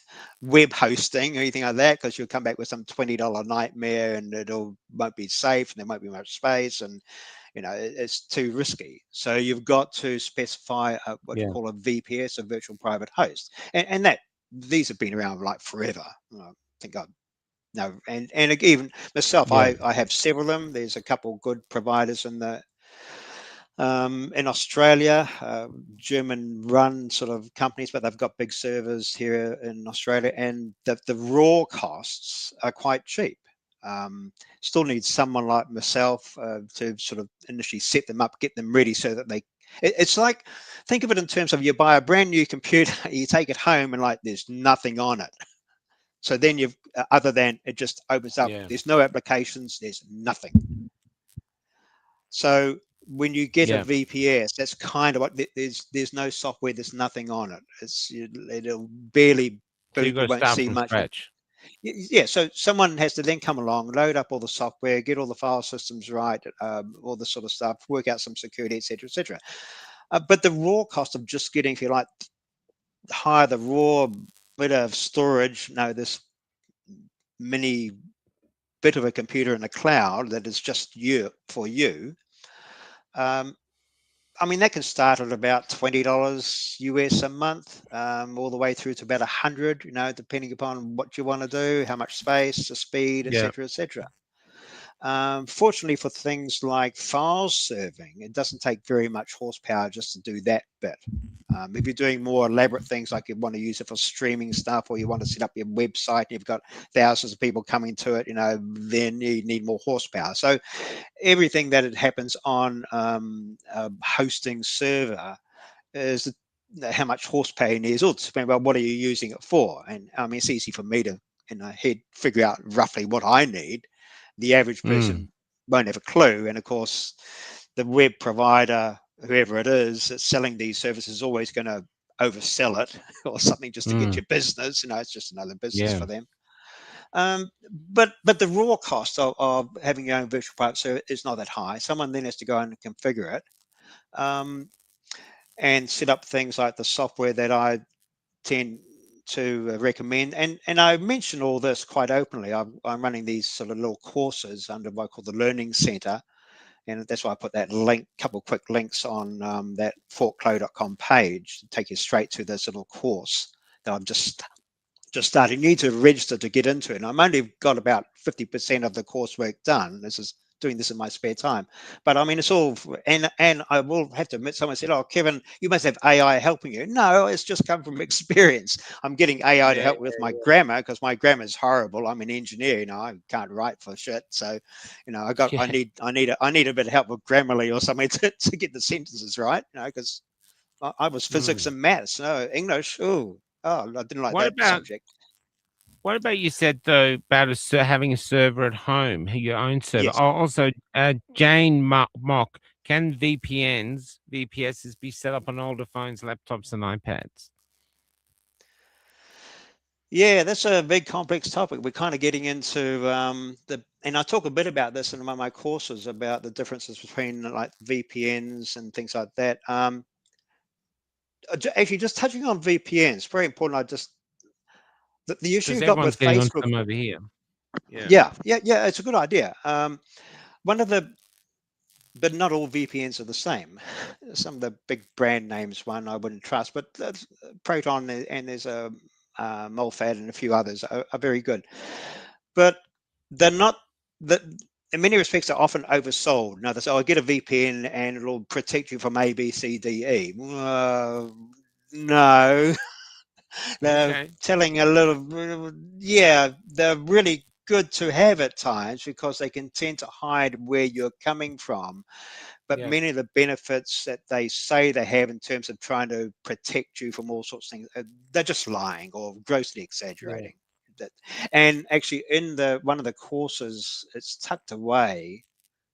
web hosting or anything like that, because you'll come back with some $20 nightmare and it'll won't be safe and there won't be much space and it's too risky. So you've got to specify what you Yeah. call a VPS, a virtual private host, and that these have been around like forever. I think I no, and even myself, Yeah. I have several of them. There's a couple good providers in Australia, German-run sort of companies, but they've got big servers here in Australia, and the raw costs are quite cheap. Still need someone like myself to sort of initially set them up, get them ready so that it's like, think of it in terms of you buy a brand new computer, you take it home, and like there's nothing on it. So then you've, other than it just opens up, Yeah. there's no applications, there's nothing. So when you get a Yeah. VPS, that's kind of what there's no software, there's nothing on it. It'll barely So you've boot. got You to won't start see from much of. scratch. Yeah. So someone has to then come along, load up all the software, get all the file systems right, all this sort of stuff, work out some security, etc., etc. But the raw cost of just getting, if you like, hire the raw bit of storage, this mini bit of a computer in the cloud that is just you for you. Um, I mean, that can start at about $20 US a month, all the way through to about 100. Depending upon what you want to do, how much space, the speed, Yeah. etc., etc. Fortunately, for things like file serving, it doesn't take very much horsepower just to do that bit. If you're doing more elaborate things, like you want to use it for streaming stuff, or you want to set up your website, and you've got thousands of people coming to it, then you need more horsepower. So everything that it happens on a hosting server is how much horsepower you need. It's all depending about what are you using it for. And I mean, it's easy for me to in my head figure out roughly what I need. The average Mm. person won't have a clue. And of course, the web provider, whoever it is that's selling these services, is always going to oversell it or something just to get Mm. your business. It's just another business Yeah. for them. But the raw cost of having your own virtual private server is not that high. Someone then has to go and configure it um, and set up things like the software that I tend to recommend. And I mention all this quite openly. I'm running these sort of little courses under what I call the Learning Center. And that's why I put that link, couple of quick links on that forkclow.com page to take you straight to this little course that I've just started. You need to register to get into it. And I'm only got about 50% of the coursework done. This is doing this in my spare time. But I mean, it's all, and I will have to admit, someone said, "Oh, Kevin, you must have AI helping you." No, it's just come from experience. I'm getting AI to Yeah. help with my grammar because my grammar is horrible. I'm an engineer, I can't write for shit. So, I Yeah. need a bit of help with Grammarly or something to get the sentences right, because I was physics Mm. and maths, no English. Oh, I didn't like What that about subject. you said though about having a server at home, your own server? Yes. Also, Jane Mock, can VPSs be set up on older phones, laptops, and iPads? Yeah, that's a big complex topic. We're kind of getting into and I talk a bit about this in one of my courses about the differences between like VPNs and things like that. Actually, just touching on VPNs, very important. The issue Because you got everyone's with getting onto Facebook. them over here. Yeah. Yeah, it's a good idea. One of the but not all VPNs are the same. Some of the big brand names, one I wouldn't trust, but that's, Proton and there's a Molfad and a few others are very good, but they're not that. In many respects, are often oversold. Now, they say, "Oh, get a VPN and it'll protect you from A, B, C, D, E." No, they're Okay. telling a little. Yeah, they're really good to have at times because they can tend to hide where you're coming from, but Yes. many of the benefits that they say they have in terms of trying to protect you from all sorts of things, they're just lying or grossly Yeah. exaggerating. That, and actually, in the one of the courses, it's tucked away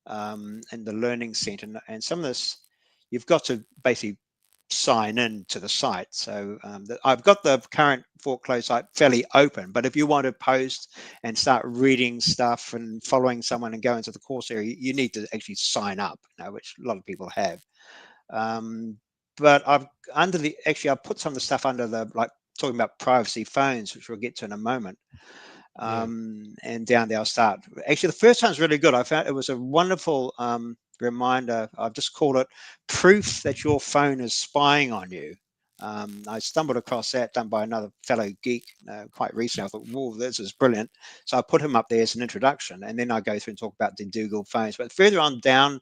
in the learning center, and some of this you've got to basically sign in to the site. So I've got the current foreclosed site fairly open, but if you want to post and start reading stuff and following someone and go into the course area, you need to actually sign up, which a lot of people have. Um, but I've under the actually I put some of the stuff under the like talking about privacy phones, which we'll get to in a moment. Yeah. And down there I'll start. Actually, the first time's really good. I found it was a wonderful reminder. I've just called it proof that your phone is spying on you. I stumbled across that done by another fellow geek quite recently. I thought, whoa, this is brilliant. So I put him up there as an introduction, and then I go through and talk about the Google phones. But further on down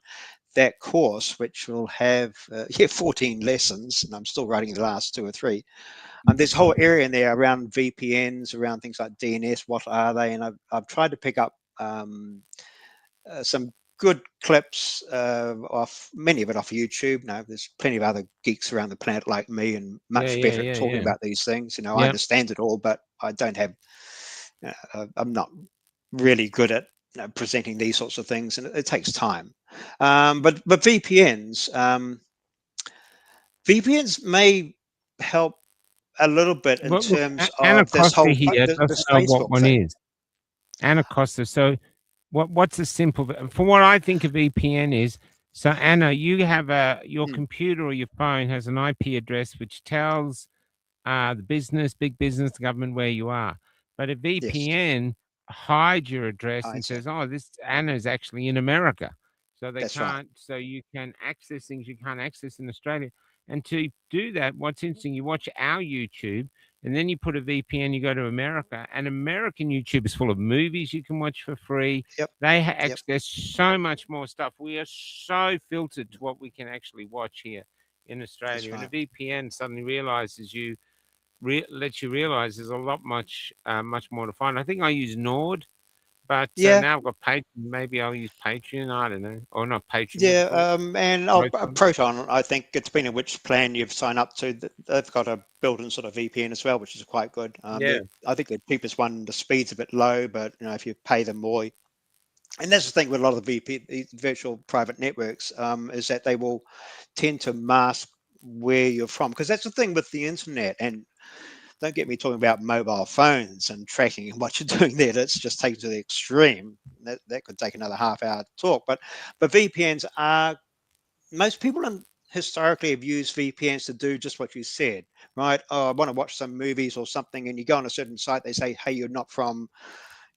that course, which will have 14 lessons, and I'm still writing the last two or three, there's a whole area in there around VPNs, around things like DNS. What are they? And I've tried to pick up some good clips off many of it off YouTube. Now, there's plenty of other geeks around the planet like me and Yeah. much Yeah. better at Yeah. talking Yeah. about these things. I Yeah. understand it all, but I don't have, I'm not really good at presenting these sorts of things, and it takes time. But VPNs may help a little bit in Look, terms Anna of this Costa whole here this doesn't know what Facebook one thing. is. Anna Costa. So, what's a simple? For what I think a VPN is. So, Anna, you have your Mm, computer or your phone has an IP address which tells the business, big business, the government where you are. But a yes, VPN hides your address I and see. says, "Oh, this Anna is actually in America," so they That's right. can't. So you can access things you can't access in Australia. And to do that, what's interesting, you watch our YouTube, and then you put a VPN, you go to America, and American YouTube is full of movies you can watch for free. Yep, They yep, access so much more stuff. We are so filtered to what we can actually watch here in that's Australia, and a right. VPN suddenly realizes you lets you realize there's a lot much more to find. I think I use Nord, but Yeah, now I've got Patreon. Maybe I'll use Patreon. I don't know, or not Patreon. What do you yeah, call it? and Proton. Proton. I think it's been in which plan you've signed up to. They've got a built-in sort of VPN as well, which is quite good. Yeah, I think the cheapest one, the speed's a bit low, but if you pay them more, and that's the thing with a lot of the these virtual private networks, is that they will tend to mask where you're from, because that's the thing with the internet. And don't get me talking about mobile phones and tracking and what you're doing there. That's just taken to the extreme. That could take another half hour to talk. But VPNs are most people historically have used VPNs to do just what you said, right? Oh, I want to watch some movies or something, and you go on a certain site. They say, "Hey, you're not from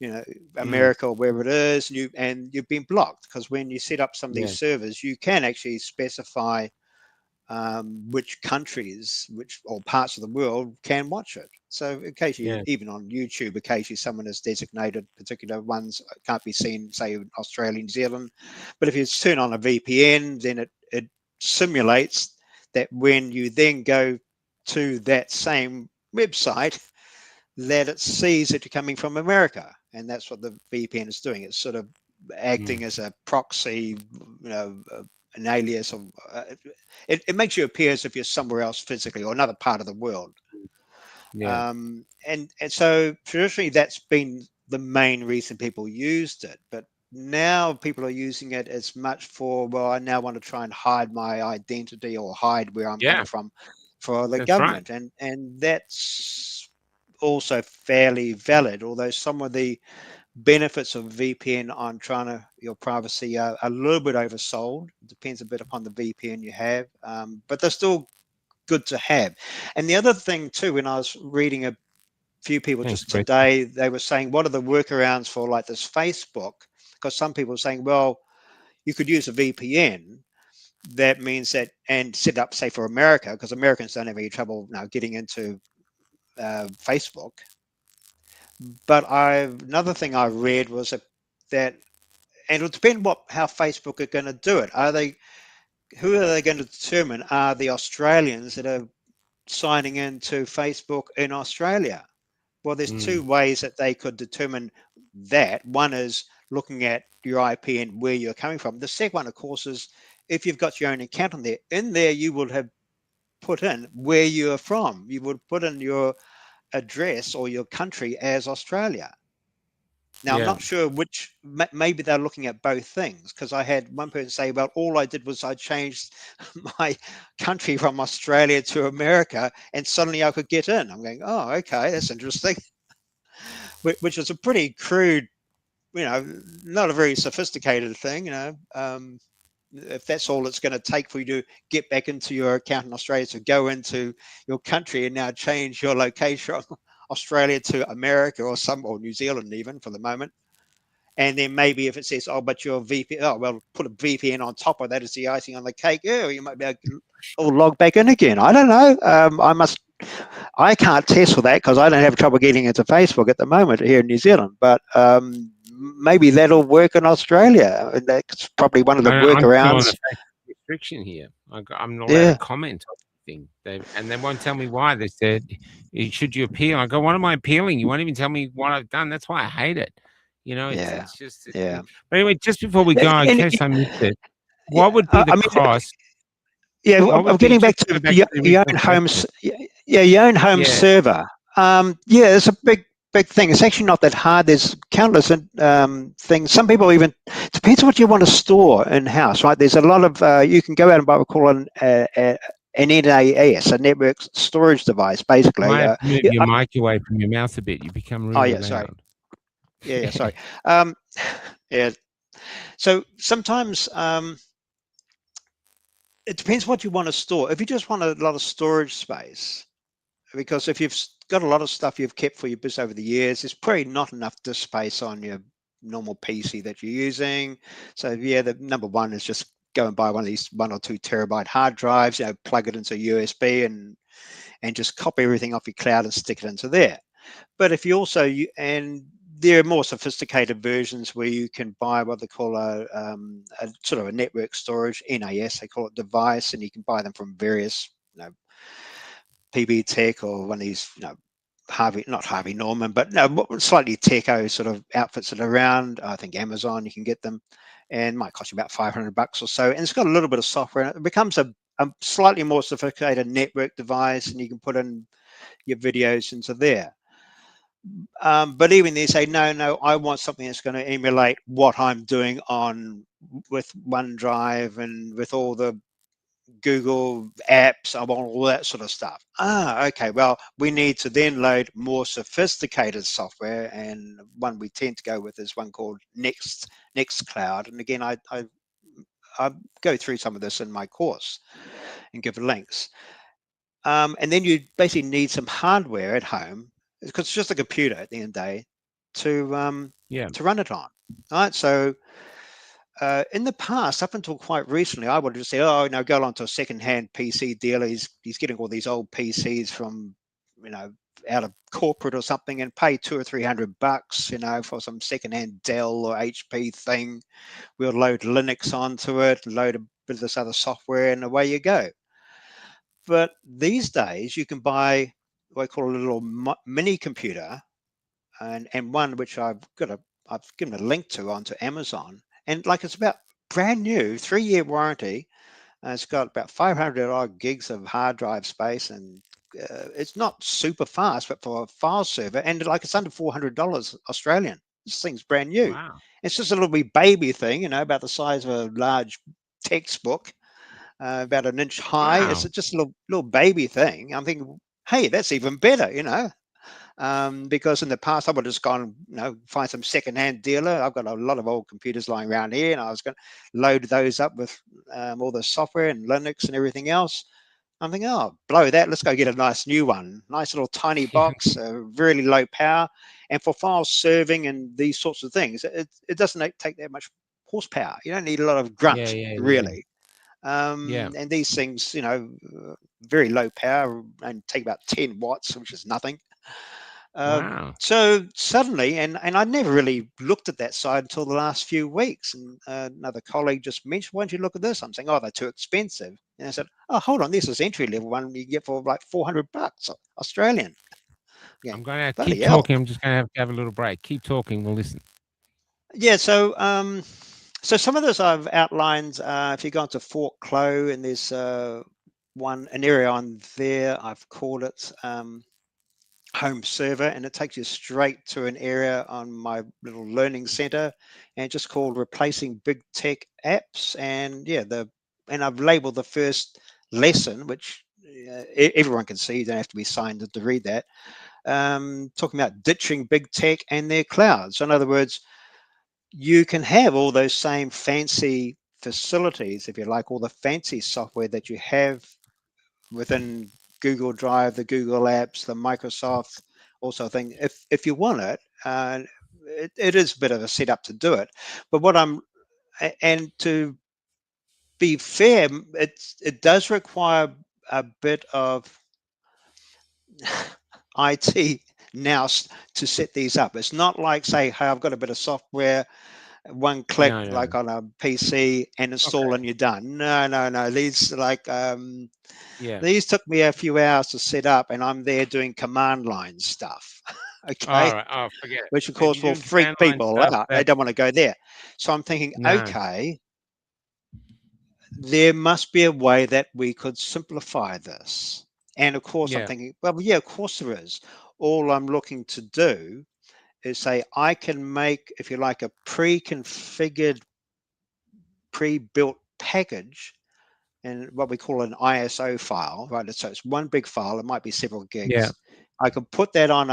mm, America or wherever it is," and you've been blocked, because when you set up some of these yeah, servers, you can actually specify which countries, which or parts of the world can watch it. So occasionally, yeah, even on YouTube, occasionally someone has designated particular ones can't be seen, say in Australia, New Zealand. But if you turn on a VPN, then it simulates that when you then go to that same website, that it sees that you're coming from America, and that's what the VPN is doing. It's sort of mm, acting as a proxy, an alias, or it makes you appear as if you're somewhere else physically or another part of the world. yeah, And so traditionally, that's been the main reason people used it, but now people are using it as much for, well, I now want to try and hide my identity or hide where I'm yeah. coming from for the That's right. government, and that's also fairly valid, although some of the benefits of VPN on trying to your privacy are a little bit oversold. It depends a bit upon the VPN you have, but they're still good to have. And the other thing too, when I was reading a few people Thanks, just Brett. today, they were saying, what are the workarounds for like this Facebook? Because some people are saying, well, you could use a VPN. That means that, and set up, say, for America, because Americans don't have any trouble now getting into Facebook. But another thing I read was that, and it'll depend how Facebook are going to do it. Who are they going to determine are the Australians that are signing into Facebook in Australia? Well, there's two Mm, ways that they could determine that. One is looking at your IP and where you're coming from. The second one, of course, is if you've got your own account on there. In there, you would have put in where you are from. You would put in your address or your country as Australia. Now, I'm yeah. not sure which, maybe they're looking at both things, because I had one person say, well, all I did was I changed my country from Australia to America and suddenly I could get in. I'm going, oh, okay, that's interesting. Which is a pretty crude, not a very sophisticated thing, if that's all it's going to take for you to get back into your account in Australia, to go into your country and now change your location from Australia to America or New Zealand even for the moment. And then maybe if it says, oh, but your VPN, oh, well, put a VPN on top of that as the icing on the cake. Yeah, you might be able to log back in again. I don't know. I can't test for that because I don't have trouble getting into Facebook at the moment here in New Zealand. But maybe that'll work in Australia. And that's probably one of the I'm still on a workarounds. Facebook restriction here. I'm not allowed to Yeah, comment on anything. And they won't tell me why. They said, should you appeal? I go, what am I appealing? You won't even tell me what I've done. That's why I hate it. yeah, It's just. yeah. But anyway, just before we go, in And, case I missed it, yeah, what would be the I mean, cost? yeah, What I'm would be getting back just to go back to the your original own question? yeah, your own home Yeah, server. Yeah, it's a big thing. It's actually not that hard. There's countless things. Some people even, depends on what you want to store in house, right? There's a lot of you can go out and buy what we call an NAS, a network storage device, you basically. might have to move Yeah, your mic away from your mouth a bit. You become oh really yeah, sorry. loud. Yeah, sorry. Um, yeah. So sometimes it depends what you want to store. If you just want a lot of storage space, because if you've got a lot of stuff you've kept for your business over the years, there's probably not enough disk space on your normal PC that you're using. So yeah, the number one is just go and buy one of these 1 or 2 terabyte hard drives, plug it into USB and just copy everything off your cloud and stick it into there. But if you also, and there are more sophisticated versions where you can buy what they call a sort of a network storage, NAS, they call it, device, and you can buy them from various, PB Tech or one of these, not Harvey Norman, but no, slightly techo sort of outfits that are around. I think Amazon, you can get them, and might cost you about $500 or so. And it's got a little bit of software in it. It becomes a slightly more sophisticated network device, and you can put in your videos into there. But even they say, no, I want something that's going to emulate what I'm doing with OneDrive and with all the Google apps. I want all that sort of stuff. Okay. Well, we need to then load more sophisticated software, and one we tend to go with is one called Nextcloud. And again, I go through some of this in my course and give links. And then you basically need some hardware at home, because it's just a computer at the end of the day Yeah. to run it on. All right. So in the past, up until quite recently, I would just say, oh, go along to a second-hand PC dealer. He's getting all these old PCs from, out of corporate or something, and pay $200 or $300, for some second-hand Dell or HP thing. We'll load Linux onto it, load a bit of this other software, and away you go. But these days, you can buy what I call a little mini computer, and one which I've given a link to onto Amazon, and it's about brand new, 3-year warranty. It's got about 500 odd gigs of hard drive space, and it's not super fast, but for a file server, and it's under $400 Australian. This thing's brand new. Wow. It's just a little wee baby thing, about the size of a large textbook, about an inch high. It's Wow. just a little baby thing. I'm thinking, hey, that's even better. Because in the past I would have just gone, find some second-hand dealer. I've got a lot of old computers lying around here, and I was going to load those up with all the software and Linux and everything else. I'm thinking, oh, blow that. Let's go get a nice new one. Nice little tiny box, really low power. And for file serving and these sorts of things, it doesn't take that much horsepower. You don't need a lot of Yeah, grunt, yeah, yeah, really. yeah. And these things, very low power and take about 10 watts, which is nothing. Wow. So suddenly, and I never really looked at that side until the last few weeks. And another colleague just mentioned, "Why don't you look at this?" I'm saying, "Oh, they're too expensive." And I said, "Oh, hold on, this is entry level one you get for like 400 bucks Australian." I'm Again, gonna keep bloody hell. talking. I'm just gonna have to have a little break. Keep talking. We'll listen. Yeah. So some of this I've outlined. If you go into Fort Clow, and there's an area on there, I've called it. Home server, and it takes you straight to an area on my little learning center, and just called replacing big tech apps. And yeah, and I've labeled the first lesson, which everyone can see. You don't have to be signed to read that. Talking about ditching big tech and their clouds. So in other words, you can have all those same fancy facilities, if you like, all the fancy software that you have within Google Drive, the Google Apps, the Microsoft also thing. If you want it, it is a bit of a setup to do it. But and to be fair, it does require a bit of IT now to set these up. It's not like say, hey, I've got a bit of software, one click No, no. like on a PC and install Okay. and you're done. No, no, no. These like Yeah. these took me a few hours to set up, and I'm there doing command line stuff. All Okay, right. Oh, forget it. which of If course you're will doing freak command line people stuff, out. They that don't want to go there. So I'm thinking, no. okay, there must be a way that we could simplify this. And of course, I'm Yeah. thinking, well, yeah, of course there is. All I'm looking to do is say I can make, if you like, a pre-configured, pre-built package and what we call an ISO file, right? So it's one big file. It might be several Yeah. gigs. I could put that on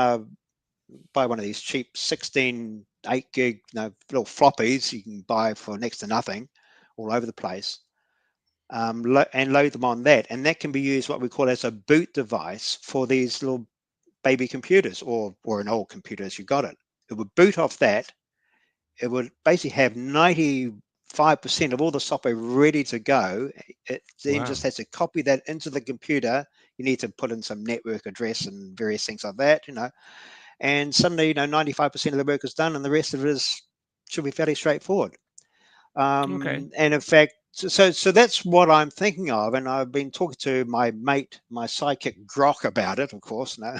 buy one of these cheap 16 8 gig little floppies you can buy for next to nothing all over the place, and load them on that. And that can be used what we call as a boot device for these little baby computers or an old computer as you got it. It would boot off that. It would basically have 95% of all the software ready to go. It then Wow. just has to copy that into the computer. You need to put in some network address and various things like that. And suddenly, 95% of the work is done, and the rest of it should be fairly straightforward. Okay. And in fact, so that's what I'm thinking of. And I've been talking to my mate, my sidekick Grok about it, of course, my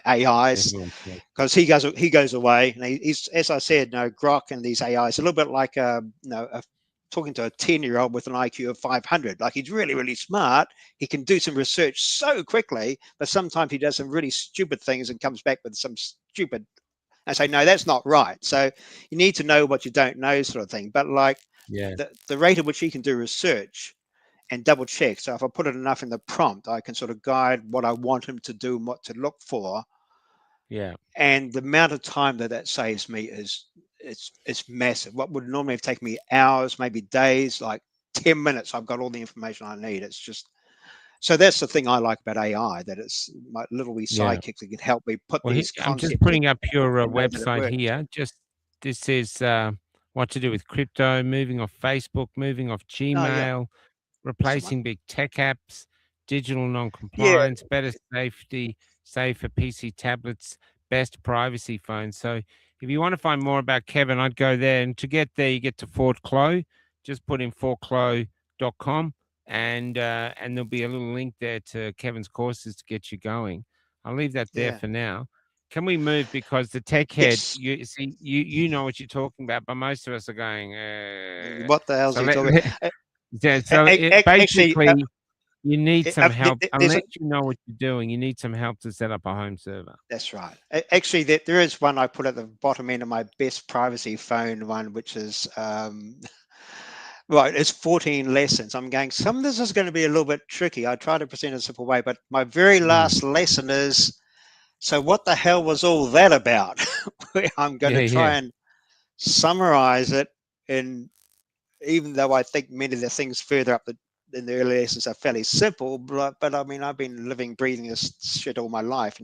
AIs, Everyone says. because he goes away, and he's, as I said, Grok and these AIs a little bit like talking to a 10-year-old with an IQ of 500. Like he's really really smart. He can do some research so quickly, but sometimes he does some really stupid things and comes back with some stupid. I say no, that's not right. So you need to know what you don't know, sort of thing. But like Yeah. the rate at which he can do research and double check. So if I put it enough in the prompt, I can sort of guide what I want him to do and what to look for, Yeah. and the amount of time that saves me is it's massive. What would normally have taken me hours, maybe days, like 10 minutes, I've got all the information I need. It's just so that's the thing I like about AI, that it's my little wee Yeah. sidekick that can help me put Well, these I'm just concepts in putting up your and know that it website works. here. Just this is what to do with crypto, moving off Facebook, moving off Oh yeah, Gmail, that's the one. replacing big tech apps, digital Yeah, non-compliance, better safety, safer PC tablets, best privacy phones. So if you want to find more about Kevin, I'd go there. And to get there, you get to Fort Clow. Just put in fortclow.com and there'll be a little link there to Kevin's courses to get you going. I'll leave that there yeah, for now. Can we move, because the tech head, yes. you see, you know what you're talking about, but most of us are going, What the hell's so he let, talking? let- yeah, so Actually, basically, you need some help. there's Unless you know what you're doing, you need some help to set up a home server. That's right. Actually, there is one I put at the bottom end of my best privacy phone one, which is right. It's 14 lessons. I'm going. Some of this is going to be a little bit tricky. I try to present it in a simple way, but my very Mm. last lesson is. So, what the hell was all that about? I'm going Yeah, to yeah, try and summarize it in, even though I think many of the things further up in the early lessons are fairly simple, but I mean, I've been living, breathing this shit all my life.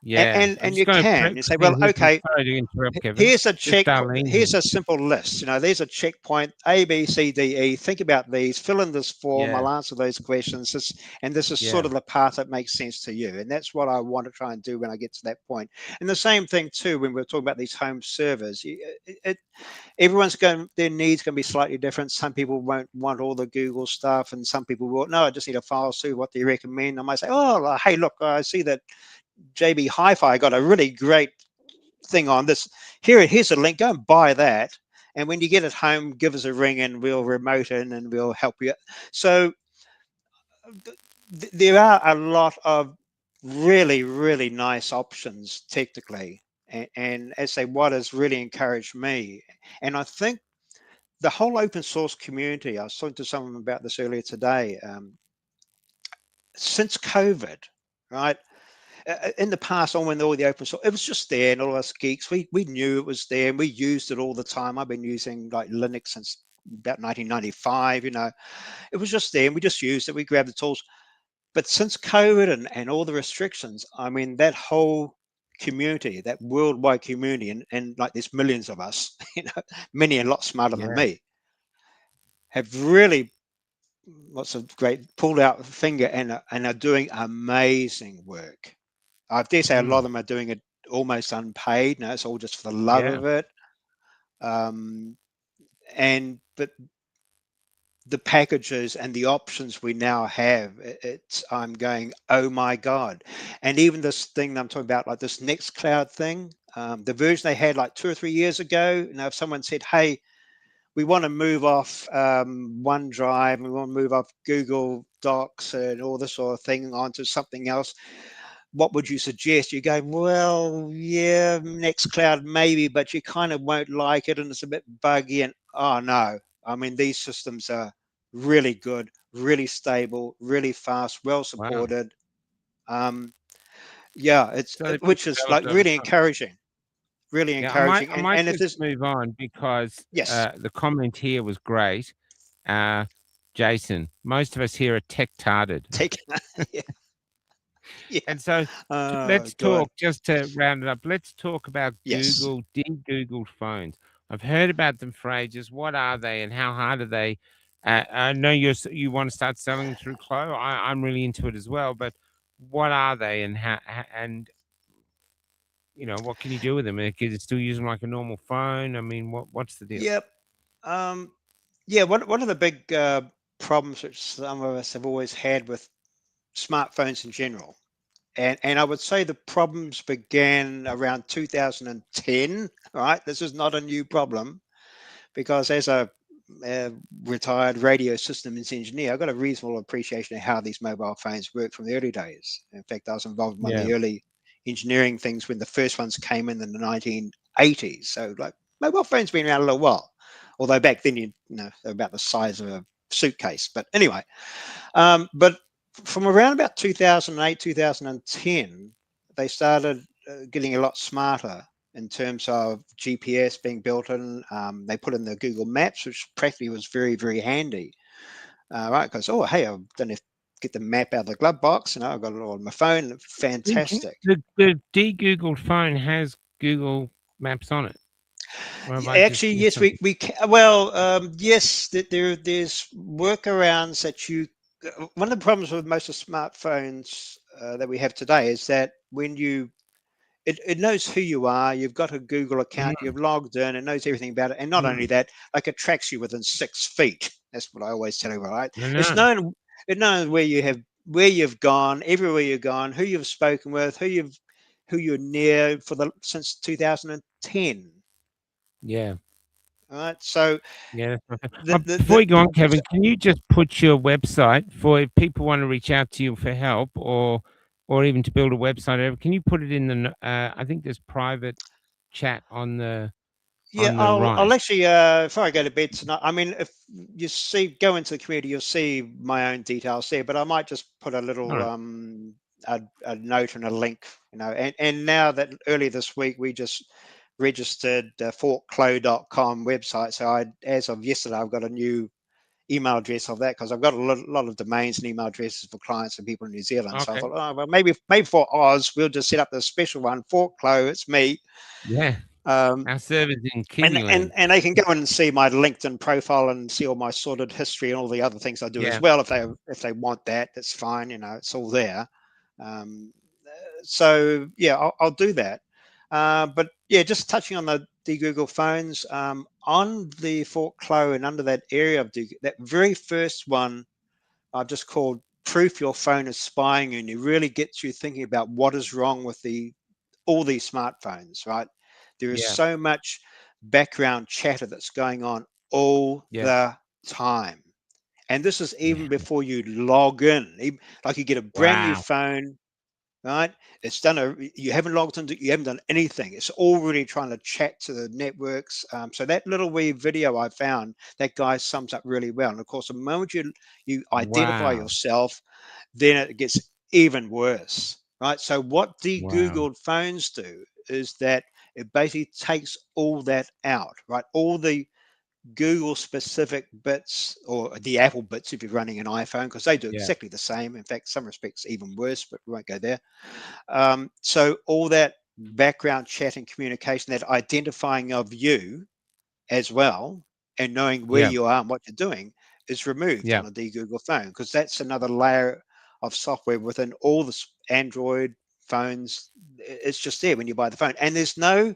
Yeah. I'm And just you going to can. You say, well, okay, sorry to interrupt, Kevin. here's a Just check. Darlene Here's here. a simple list. There's a checkpoint A, B, C, D, E. Think about these. Fill in this form. Yeah. I'll answer those questions. And this is sort Yeah. of the path that makes sense to you. And that's what I want to try and do when I get to that point. And the same thing too when we're talking about these home servers. Everyone's going. Their needs going to be slightly different. Some people won't want all the Google stuff, and some people will. No, I just need a file server. What do you recommend? I might say, oh, hey, look, I see that JB Hi-Fi got a really great thing on this. Here's a link. Go and buy that. And when you get it home, give us a ring and we'll remote in and we'll help you. So there are a lot of really, really nice options technically. And as I say, what has really encouraged me, and I think the whole open source community, I was talking to someone about this earlier today, since COVID, right? In the past, on when all the open source, it was just there, and all of us geeks, we knew it was there, and we used it all the time. I've been using like Linux since about 1995. It was just there, and we just used it. We grabbed the tools. But since COVID and all the restrictions, I mean, that whole community, that worldwide community, and like there's millions of us, many a lot smarter than Yeah. me, have really lots of great pulled out the finger and are doing amazing work. I dare say a lot of Mm. them are doing it almost unpaid. No, it's all just for the love Yeah. of it. Um, and but the packages and the options we now have, it's I'm going, oh my god! And even this thing that I'm talking about, like this Nextcloud thing, the version they had like 2 or 3 years ago. If someone said, hey, we want to move off OneDrive, we want to move off Google Docs and all this sort of thing onto something else, what would you suggest? You're going, well, yeah, Nextcloud maybe, but you kind of won't like it and it's a bit buggy. And oh no, I mean, these systems are really good, really stable, really fast, well Wow. supported. Um, yeah, So they've been which is like developed over really time. encouraging, really Yeah, I encouraging. I might And if just there's, move on because, yes, the comment here was great. Uh, Jason, most of us here are tech-tarded. take, yeah, yeah. And so Oh let's God, talk, just to round it up, let's talk about yes. Google, de-Googled phones. I've heard about them for ages. What are they and how hard are they? I know you want to start selling them through Clo. I'm really into it as well, but what are they and and what can you do with them? Can you still use them like a normal phone? I mean, what's the deal? Yep. Um, yeah, one of the big problems which some of us have always had with smartphones in general, and I would say the problems began around 2010. Right, this is not a new problem because as a retired radio systems engineer, I've got a reasonable appreciation of how these mobile phones work from the early days. In fact, I was involved in one of Yeah, the early engineering things when the first ones came in the 1980s. So like mobile phones been around a little while, although back then they're about the size of a suitcase. But anyway, but from around about 2008, 2010, they started getting a lot smarter in terms of GPS being built in. They put in the Google Maps, which practically was very, very handy, right? Because, oh, hey, I don't have to get the map out of the glove box. I've got it all on my phone. Fantastic. the de-Googled phone has Google Maps on it. Or have Yeah, I just actually, missed yes, something? well, yes, there's workarounds that you. One of the problems with most of smartphones that we have today is that when it knows who you are. You've got a Google account. Mm, You've logged in. It knows everything about it. And not only mm. that, like it tracks you within 6 feet. That's what I always tell you, right? I It's know. known. It knows where you've gone, everywhere you've gone, who you've spoken with, who you're near for the since 2010. Yeah. All right. So Yeah, that's my the before you go on, so, Kevin, can you just put your website for if people want to reach out to you for help or even to build a website, can you put it in I think there's private chat yeah, on the I'll right. actually before I go to bed tonight. I mean, if you go into the community, you'll see my own details there. But I might just put a All little right. a note and a link, And now that earlier this week we just registered forkclo.com website. So as of yesterday, I've got a new email address of that, because I've got a lot of domains and email addresses for clients and people in New Zealand. So I Okay. thought, oh well, maybe for Oz, we'll just set up this special one for Clo. It's me. Yeah. Um, Our server's in and Kiwiland. and they can go in and see my LinkedIn profile and see all my sorted history and all the other things I do as Yeah. well. If they want that, that's fine. It's all there. Um, so yeah, I'll do that. But yeah, just touching on the Google phones, on the Fort Clow and under that area of that very first one, I've just called proof your phone is spying, and it really gets you thinking about what is wrong with all these smartphones, right? There is Yeah. so much background chatter that's going on all Yeah. the time. And this is Yeah. even before you log in. Like you get a brand new Wow. phone, right? It's done you haven't logged into, you haven't done anything. It's already trying to chat to the networks. So that little wee video I found, that guy sums up really well. And of course, the moment you identify Wow. yourself, then it gets even worse, right? So what the Wow. Googled phones do is that it basically takes all that out, right? All the Google specific bits, or the Apple bits if you're running an iPhone, because they do Yeah. exactly the same. In fact, some respects even worse, but we won't go there. So all that background chat and communication, that identifying of you as well, and knowing where Yeah. you are and what you're doing, is removed Yeah. on a Google phone, because that's another layer of software within all the Android phones. It's just there when you buy the phone, and there's no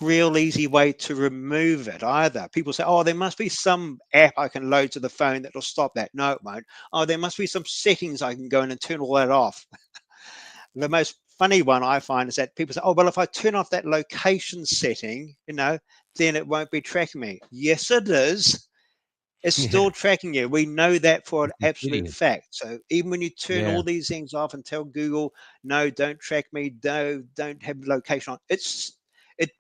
real easy way to remove it either. People say, oh, there must be some app I can load to the phone that will stop that. No, it won't. Oh, there must be some settings I can go in and turn all that off. The most funny one I find is that people say, oh, well, if I turn off that location setting, then it won't be tracking me. Yes, it is. It's Yeah. still tracking you. We know that for an It's absolute insidious. fact. So even when you turn Yeah. all these things off and tell Google, no, don't track me, no, don't have location on,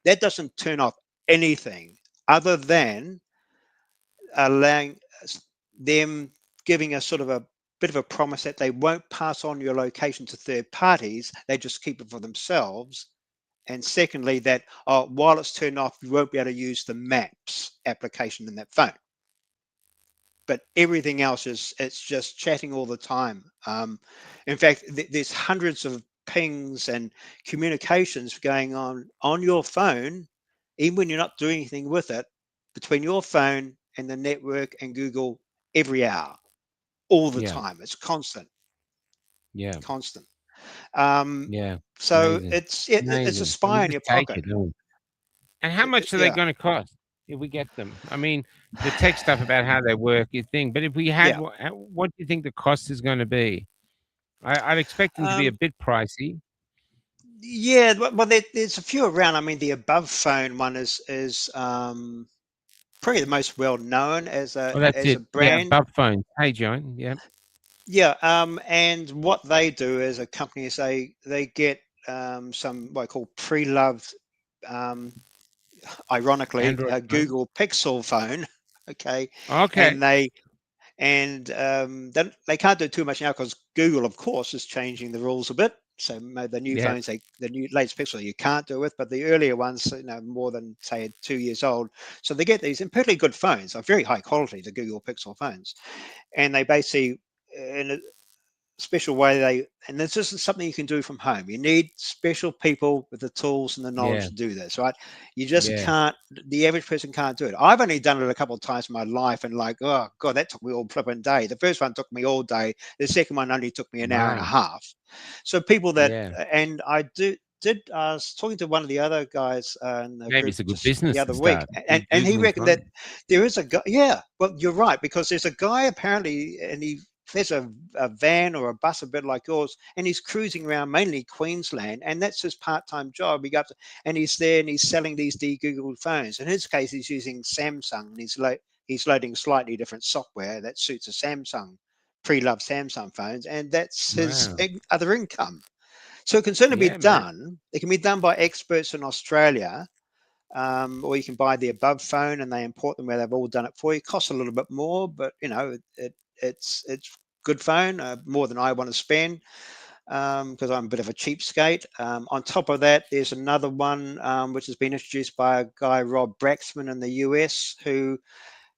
that doesn't turn off anything other than allowing them, giving us sort of a bit of a promise that they won't pass on your location to third parties. They just keep it for themselves. And secondly, that while it's turned off, you won't be able to use the Maps application in that phone. But everything else it's just chatting all the time. In fact, there's hundreds of pings and communications going on your phone, even when you're not doing anything with it, between your phone and the network and Google every hour, all the Yeah. time. It's constant, Yeah. constant. Um, Yeah. so Amazing. it's a Amazing. So we spy in just your take pocket. it, don't we? And how much are they Yeah, gonna cost if we get them? I mean, the tech stuff about how they work is thing, but if we had yeah. what do you think the cost is gonna be? I'd expect them to be a Um, bit pricey. yeah, well, there's a few around. I mean, the above phone one is probably the most well known as a Oh, that's as a it. Yeah, brand. above phones. Hey, John. Yeah. Yeah, and what they do as a company is they get some what I call pre-loved, um, ironically, Android a phones. Google Pixel phone. Okay, Okay. and they can't do too much now because Google, of course, is changing the rules a bit. So the new Yeah. phones, the new latest Pixel, you can't do it with, but the earlier ones, more than say 2 years old. So they get these and perfectly good phones, are very high quality, the Google Pixel phones, and they basically, in a special way, and this isn't something you can do from home. You need special people with the tools and the knowledge Yeah. to do this, right? You just Yeah. can't. The average person can't do it. I've only done it a couple of times in my life, and like, oh god, that took me all flipping day. The first one took me all day. The second one only took me an hour and a Wow. half. So people that, Yeah. and I did. I was talking to one of the other guys in the Maybe group it's a good just the business to other week, start. and Keep he Googling reckoned that phones. there is a guy. Yeah, well, you're right, because there's a guy apparently, and there's a van or a bus a bit like yours, and he's cruising around mainly Queensland, and that's his part-time job. He goes and he's there and he's selling these de-Googled phones. In his case, he's using Samsung, and he's loading slightly different software that suits a Samsung, pre-loved Samsung phones, and that's his Wow. other income. So it can certainly be Yeah, man. done. It can be done by experts in Australia, or you can buy the above phone and they import them where they've all done it for you. It costs a little bit more, but it's good phone, more than I want to spend, because I'm a bit of a cheapskate. On top of that, there's another one, which has been introduced by a guy, Rob Braxman, in the US, who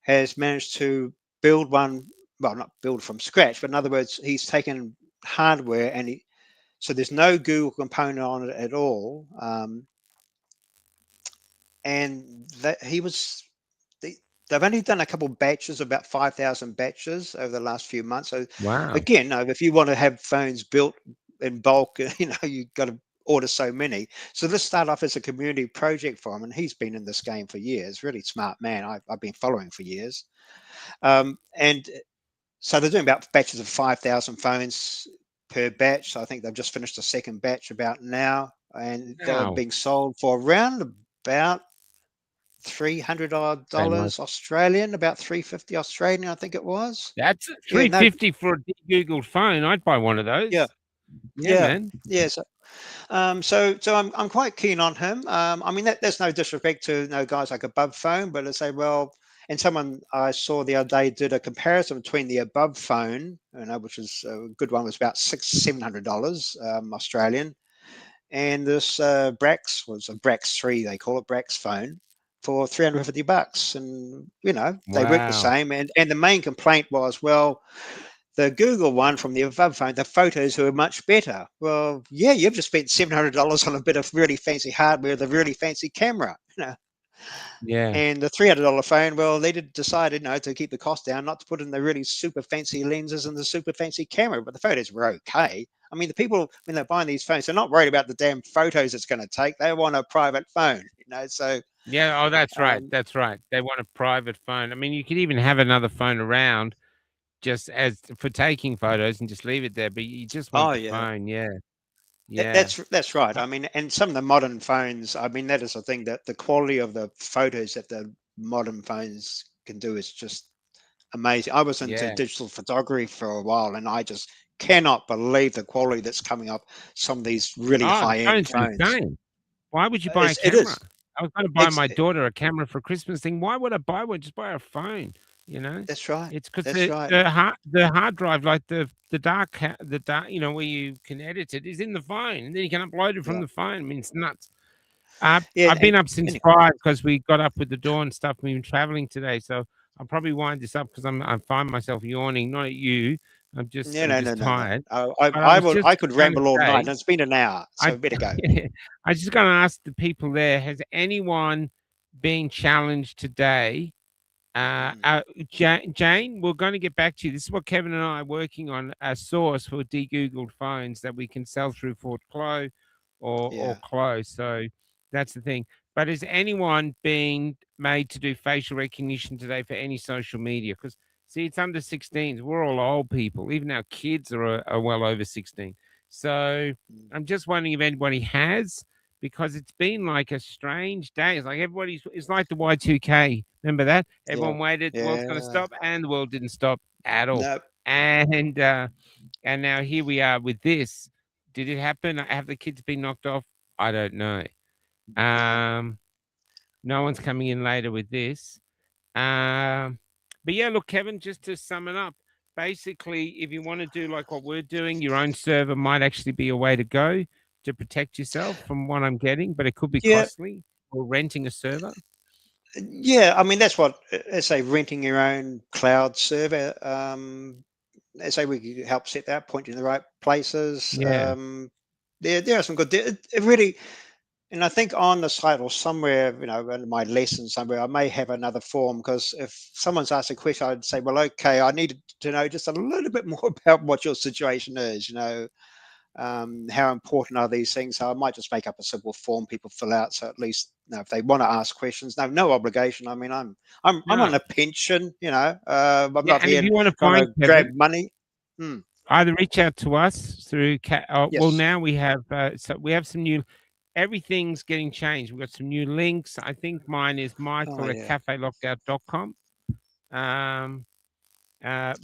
has managed to build one. Well, not build from scratch, but in other words, he's taken hardware and so there's no Google component on it at all. And that he was they, they've only done a couple batches, about 5,000 batches over the last few months. So Wow. again, if you want to have phones built in bulk, you've got to order so many. So this started off as a community project for him, and he's been in this game for years. Really smart man. I've been following for years. And so they're doing about batches of 5,000 phones per batch. So I think they've just finished the second batch about now, and they're Wow. being sold for around about $300 odd Very nice. dollars Australian, about 350 Australian, I think it was. That's Yeah, no, 350 for a de-Googled phone. I'd buy one of yeah, those. Yeah, yeah, man. yeah. So I'm quite keen on him. I mean, that's no disrespect to guys like Above Phone, but I say, well, and someone I saw the other day did a comparison between the Above Phone, which is a good one, was about $700 Australian, and this Brax was a Brax 3, they call it Brax phone, for $350. And they work the Wow. same. And the main complaint was, well, the Google one from the above phone, the photos were much better. Well, yeah, you've just spent $700 on a bit of really fancy hardware with a really fancy camera. Yeah. And the $300 phone, well, they decided, to keep the cost down, not to put in the really super fancy lenses and the super fancy camera, but the photos were okay. I mean, the people, when they're buying these phones, they're not worried about the damn photos it's going to take. They want a private phone, So, Yeah. Oh, that's right. um, That's right. They want a private phone. I mean, you could even have another phone around just as for taking photos and just leave it there, but you just want oh the yeah, phone. Yeah. That- Yeah. that's right. Uh, I mean, and some of the modern phones, I mean, that is the thing, that the quality of the photos that the modern phones can do is just amazing. I was into Yeah. digital photography for a while, and I just cannot believe the quality that's coming up some of these really Oh, the high end phones are phones. insane. Why would you buy a It camera? is. I was gonna buy Ex- my daughter a camera for Christmas thing. Why would I buy one? Just buy a phone, you know? that's right. It's 'cause That's right. the hard drive, like the dark, where you can edit it is in the phone, and then you can upload it from Yeah. the phone. I mean, it's nuts. Yeah. I've been up since Anyway, 5 because we got up with the door and stuff. We've been traveling today, so I'll probably wind this up because I find myself yawning, not at you. I'm just no, I'm no, no, just no, no. tired. I, But I I was would. just I could gonna ramble all night, and say it's been an hour, I so better go. I just gonna ask the people there, has anyone been challenged today? Mm, Jane, we're going to get back to you. This is what Kevin and I are working on, a source for de-Googled phones that we can sell through Fort Clo or yeah. Clo. So that's the thing. But is anyone being made to do facial recognition today for any social media? Because see, it's under 16s. We're all old people. Even our kids are well over 16. So Mm, I'm just wondering if anybody has, because it's been like a strange day. It's like it's like the Y2K. Remember that? yeah. Everyone waited, the world's going to Yeah. stop, and the world didn't stop at all. No. And now here we are with this. Did it happen? Have the kids been knocked off? I don't know. No. Um, no one's coming in later with this. Um, but yeah, look, Kevin, just to sum it up, basically, if you want to do like what we're doing, your own server might actually be a way to go to protect yourself from what I'm getting, but it could be Yeah. costly or renting a server. Yeah, I mean, that's what, let's say, renting your own cloud server. Let's say we could help set that, point you in the right places. Yeah. There are some good. It really, and I think on the site or somewhere, in my lesson somewhere, I may have another form, because if someone's asked a question, I'd say, well, okay, I need to know just a little bit more about what your situation is. How important are these things? So I might just make up a simple form people fill out, so at least if they want to ask questions, no obligation. I mean, I'm No. on a pension. I'm Yeah, not and if here you want to trying find to grab Kevin, money. Hmm. either reach out to us through well, Yes. now we have we have some new, everything's getting changed. We've got some new links. I think mine is Oh michael at yeah. cafelockedout.com. Um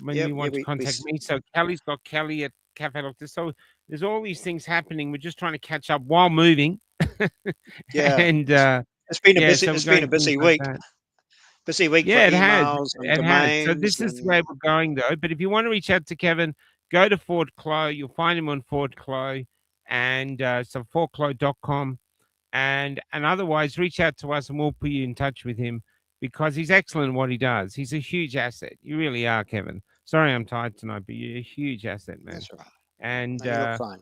when Yep. you Yeah. want to contact me. So Kelly's got Kelly at Cafe Locked Out. So there's all these things happening. We're just trying to catch up while moving. Yeah. And It's been a yeah, busy. so we're It's been a going things busy like week. that. Busy week for Yeah, it has. emails and It has. So domains this is the way and we're going though. But if you want to reach out to Kevin, go to Ford Clo. You'll find him on Ford Clo, and so fordclo.com. And otherwise reach out to us and we'll put you in touch with him. because he's excellent in what he does. He's a huge asset. You really are, Kevin. Sorry, I'm tired tonight, but you're a huge asset, man. That's all right. And No, you look fine.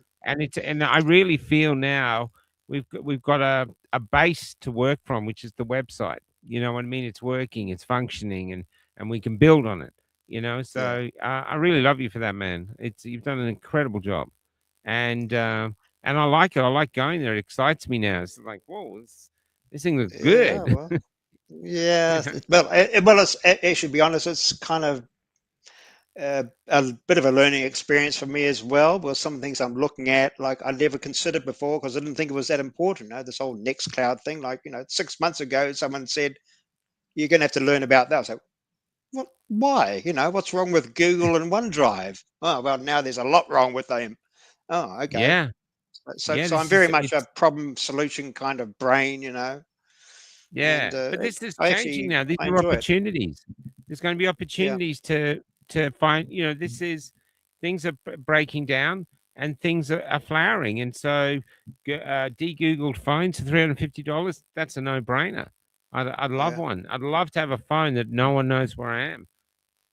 and I really feel now we've got a base to work from, which is the website. You know what I mean? It's working, it's functioning, and we can build on it. You know, Yeah. so I really love you for that, man. You've done an incredible job, and I like it. I like going there. It excites me now. It's like, whoa, this thing looks Yeah. good. Well. Yeah. You know? Well. It should be honest. It's kind of a bit of a learning experience for me as well. Well, some things I'm looking at, like I never considered before because I didn't think it was that important. This whole Nextcloud thing, like 6 months ago, someone said you're going to have to learn about that. I was like, what? Why? What's wrong with Google and OneDrive? Oh, well, now there's a lot wrong with them. Oh, okay. Yeah, So, yeah. so I'm very much a problem solution kind of brain, and Yeah, but this is I changing actually now. These I are enjoy it. opportunities. There's going to be Yeah, opportunities to find. This is things are breaking down and things are flowering. And so, de-googled phones for $350. That's a no-brainer. I'd love yeah, one. I'd love to have a phone that no one knows where I am.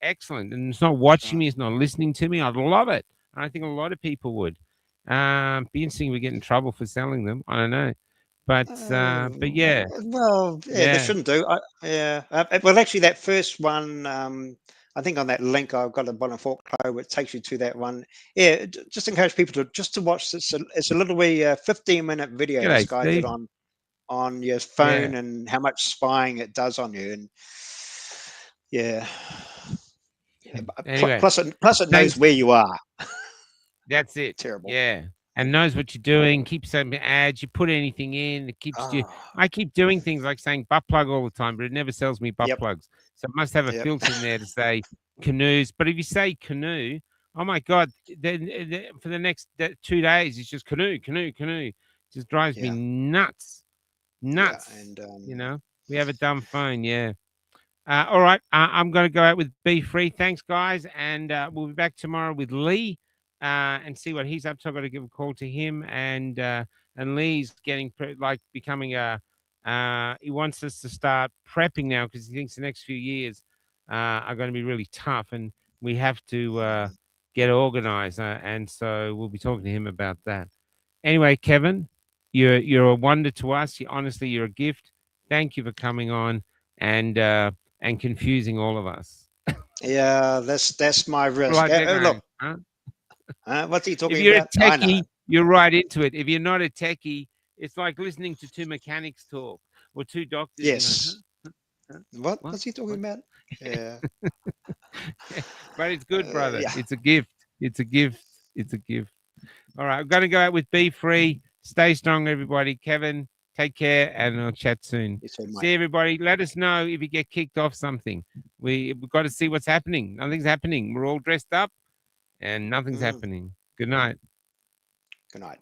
Excellent, and it's not watching right. me. It's not listening to me. I'd love it. And I think a lot of people would. Be interesting if we get in trouble for selling them. I don't know, but yeah, Well, yeah, they yeah. shouldn't do. Yeah. Well, actually, that first one, I think on that link I've got a bottom fork code which takes you to that one. Yeah, just encourage people to watch this. It's a little wee 15-minute video this G'day, guy did Steve. on your Yeah, phone and how much spying it does on you. And yeah, yeah. Anyway, plus it knows thanks. where you are. That's it. Terrible. Yeah, and knows what you're doing. Keep sending ads. You put anything in, it keeps you. Ah, I keep doing things like saying butt plug all the time, but it never sells me butt yep, plugs. So it must have a yep, filter in there to say canoes. But if you say canoe, oh my god, then for the next 2 days, it's just canoe, canoe, canoe. It just drives me yeah, nuts, yeah, nuts. and We have a dumb phone. Yeah. All right. I'm going to go out with Be Free. Thanks, guys. And we'll be back tomorrow with Lee and see what he's up to. I've got to give a call to him. And Lee's getting becoming he wants us to start prepping now because he thinks the next few years are going to be really tough. And we have to get organized. And so we'll be talking to him about that. Anyway, Kevin, you're a wonder to us. Honestly, you're a gift. Thank you for coming on and confusing all of us. yeah, that's my risk. Like they're Oh, going, look, huh? what's he If talking you're a about? I know. techie, you're right into it. If you're not a techie, it's like listening to two mechanics talk or two doctors. You're going, Yes. huh? Huh? What's he talking What? about? Yeah. But it's good, brother. Yeah. It's a gift. It's a gift. It's a gift. All right, I'm going to go out with Be Free. Stay strong, everybody. Kevin, take care, and I'll chat soon. You too, mate. See everybody. Let us know if you get kicked off something. We've got to see what's happening. Nothing's happening. We're all dressed up, and nothing's happening. Good night. Good night.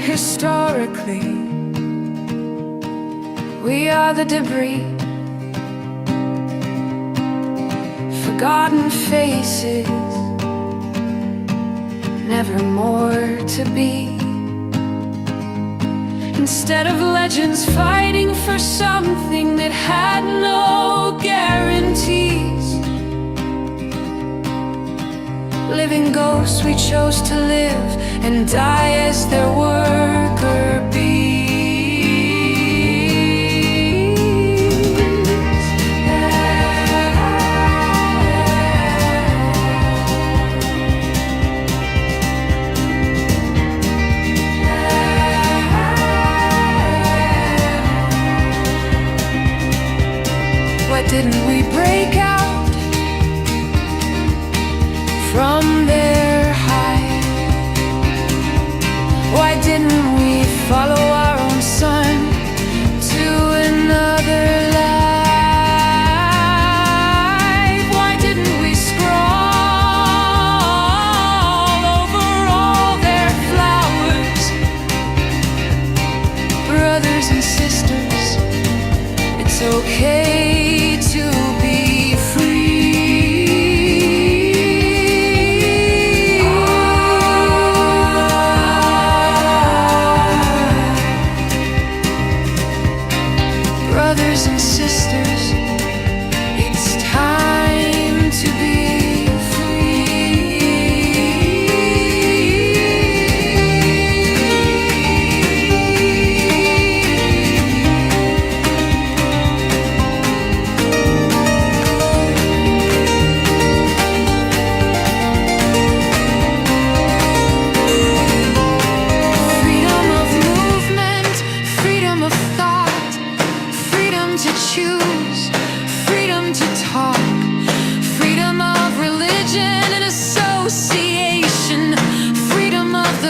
Historically, we are the debris, forgotten faces, never more to be. Instead of legends fighting for something that had no guarantees, living ghosts we chose to live and die as their worker bees. Why didn't we break out from their hide? Why didn't we follow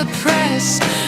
the press.